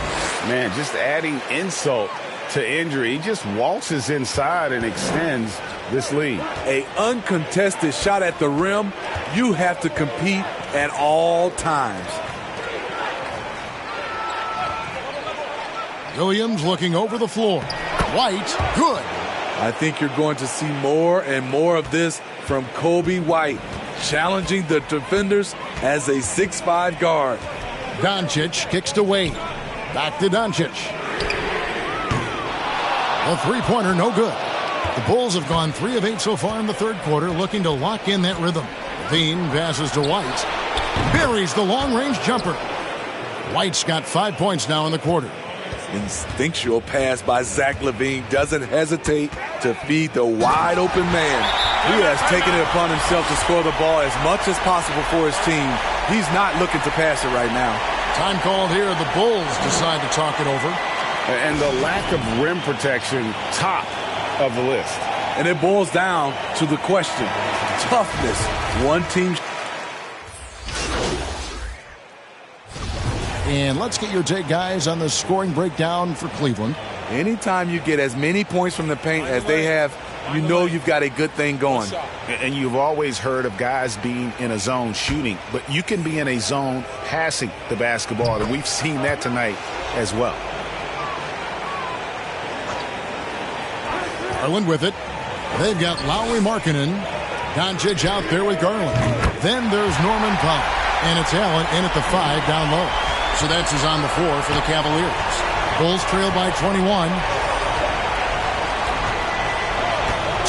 Man, just adding insult to injury. He just waltzes inside and extends this lead. An uncontested shot at the rim, you have to compete at all times. Williams looking over the floor. White, good. I think you're going to see more and more of this from Kobe White, challenging the defenders as a 6'5" guard. Doncic kicks to Wade. Back to Doncic. A three-pointer, no good. The Bulls have gone 3 of 8 so far in the third quarter, looking to lock in that rhythm. Levine passes to White. Buries the long-range jumper. White's got 5 points now in the quarter. Instinctual pass by Zach LaVine, doesn't hesitate to feed the wide-open man. He has taken it upon himself to score the ball as much as possible for his team. He's not looking to pass it right now. Time called here. The Bulls decide to talk it over. And the lack of rim protection, top of the list. And it boils down to the question, toughness. One team. And let's get your take, guys, on the scoring breakdown for Cleveland. Anytime you get as many points from the paint as they have, you know you've got a good thing going. And you've always heard of guys being in a zone shooting, but you can be in a zone passing the basketball, and we've seen that tonight as well. Garland with it. They've got Lowry Markkanen. Doncic out there with Garland. Then there's Norman Powell. And it's Allen in at the 5 down low. So that's his on the floor for the Cavaliers. Bulls trail by 21.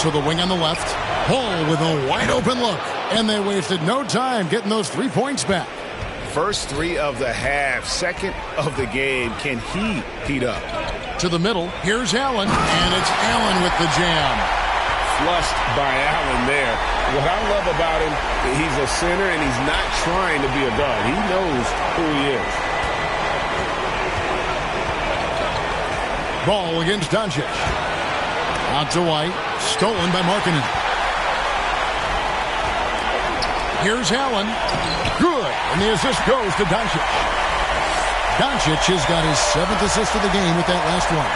To the wing on the left. Paul with a wide open look. And they wasted no time getting those 3 points back. First 3 of the half, second of the game. Can he heat up? To the middle. Here's Allen. And it's Allen with the jam. Flushed by Allen there. What I love about him, he's a center and he's not trying to be a guard. He knows who he is. Ball against Doncic. Out to White. Stolen by Markkanen. Here's Allen. Good. And the assist goes to Doncic. Doncic has got his 7th assist of the game with that last one.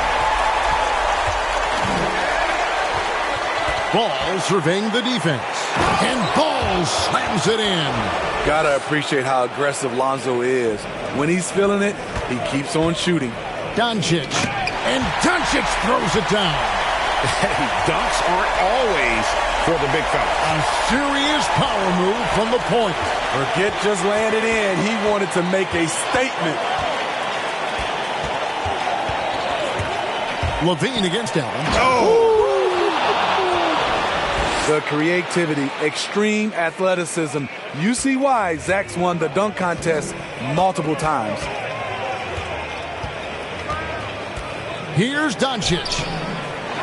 Ball surveying the defense. And Ball slams it in. Gotta appreciate how aggressive Lonzo is. When he's feeling it, he keeps on shooting. Doncic. And Doncic throws it down. Hey, dunks aren't always for the big fella. A serious power move from the point. Forget just landed in. He wanted to make a statement. Levine against Allen. Oh! The creativity, extreme athleticism. You see why Zach's won the dunk contest multiple times. Here's Doncic.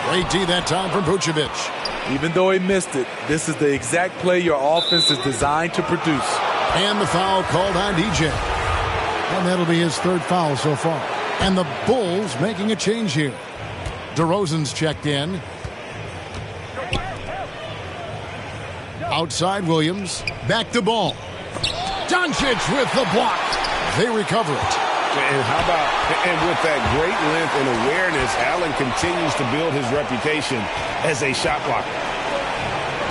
Great D that time from Vucevic. Even though he missed it, this is the exact play your offense is designed to produce. And the foul called on DJ. And that'll be his 3rd foul so far. And the Bulls making a change here. DeRozan's checked in. Outside Williams. Back to Ball. Doncic with the block. They recover it. And how about, and with that great length and awareness, Allen continues to build his reputation as a shot blocker.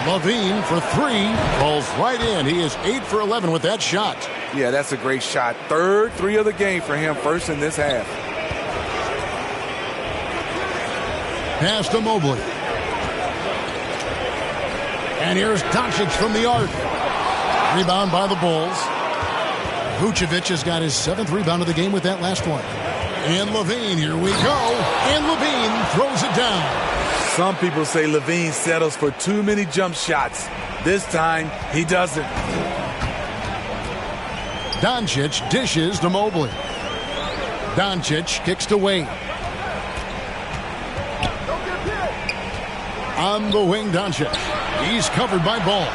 Levine for 3. Falls right in. He is 8 for 11 with that shot. Yeah, that's a great shot. 3rd 3 of the game for him, first in this half. Pass to Mobley. And here's Doncic from the arc. Rebound by the Bulls. Vucevic has got his 7th rebound of the game with that last one. And Levine, here we go. And Levine throws it down. Some people say Levine settles for too many jump shots. This time, he doesn't. Doncic dishes to Mobley. Doncic kicks to Wade. On the wing, Doncic. He's covered by Ball.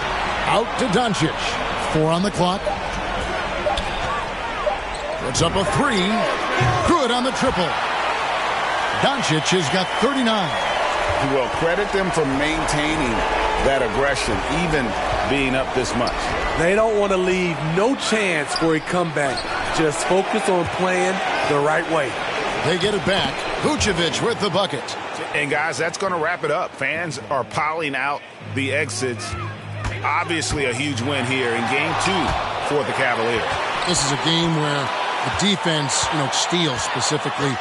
Out to Doncic. 4 on the clock. Puts up a 3. Good on the triple. Doncic has got 39. Well, credit them for maintaining that aggression, even being up this much. They don't want to leave no chance for a comeback. Just focus on playing the right way. They get it back. Vucevic with the bucket. And, guys, that's going to wrap it up. Fans are piling out the exits. Obviously a huge win here in Game 2 for the Cavaliers. This is a game where the defense, steals specifically,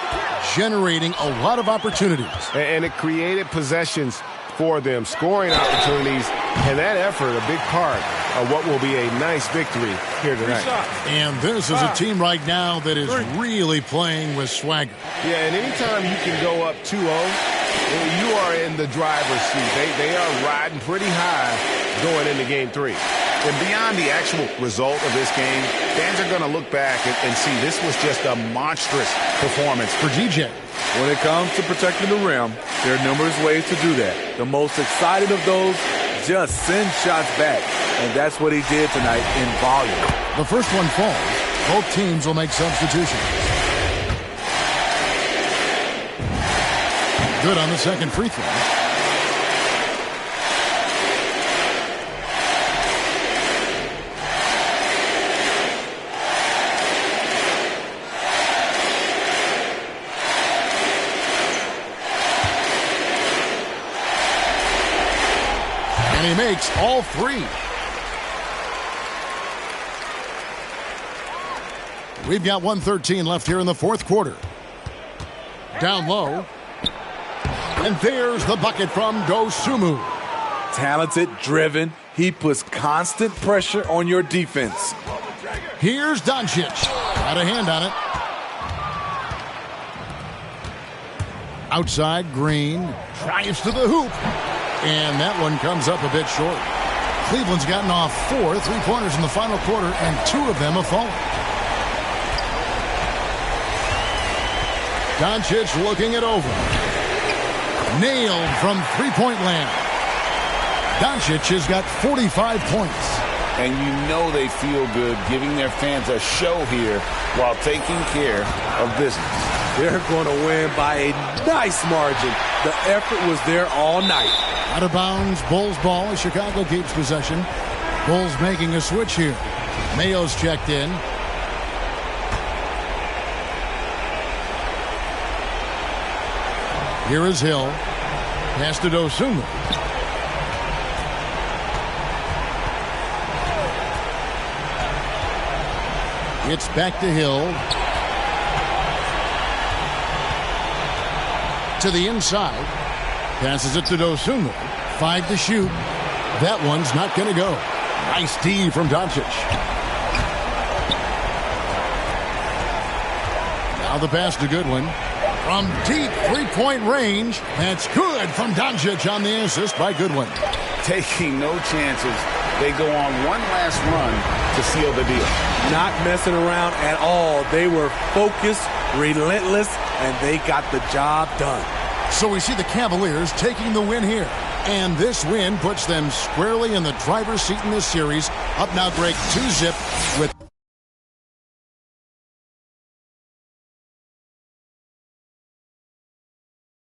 generating a lot of opportunities. And it created possessions for them, scoring opportunities, and that effort a big part of what will be a nice victory here tonight. And this is a team right now that is really playing with swagger. Yeah, and anytime you can go up 2-0, you are in the driver's seat. They are riding pretty high going into Game 3. And beyond the actual result of this game, fans are going to look back and see this was just a monstrous performance for DJ. When it comes to protecting the rim, there are numerous ways to do that. The most excited of those, just send shots back. And that's what he did tonight in volume. The first one falls. Both teams will make substitutions. Good on the second free throw. And he makes all 3. We've got 1:13 left here in the fourth quarter. Down low. And there's the bucket from Dosunmu. Talented, driven. He puts constant pressure on your defense. Here's Doncic. Got a hand on it. Outside, Green drives to the hoop. And that one comes up a bit short. Cleveland's gotten off 4 3-pointers in the final quarter, and 2 of them have fallen. Doncic looking it over. Nailed from three-point land. Doncic has got 45 points. And you know they feel good giving their fans a show here while taking care of business. They're going to win by a nice margin. The effort was there all night. Out of bounds, Bulls ball as Chicago keeps possession. Bulls making a switch here. Mayo's checked in. Here is Hill. Pass to Dosunmu. It's back to Hill. To the inside. Passes it to Dosunmu. 5 to shoot. That one's not going to go. Nice D from Doncic. Now the pass to Goodwin. From deep three-point range. That's good from Doncic on the assist by Goodwin. Taking no chances. They go on one last run to seal the deal. Not messing around at all. They were focused, relentless, and they got the job done. So we see the Cavaliers taking the win here. And this win puts them squarely in the driver's seat in this series. Up now, Greg, 2-zip with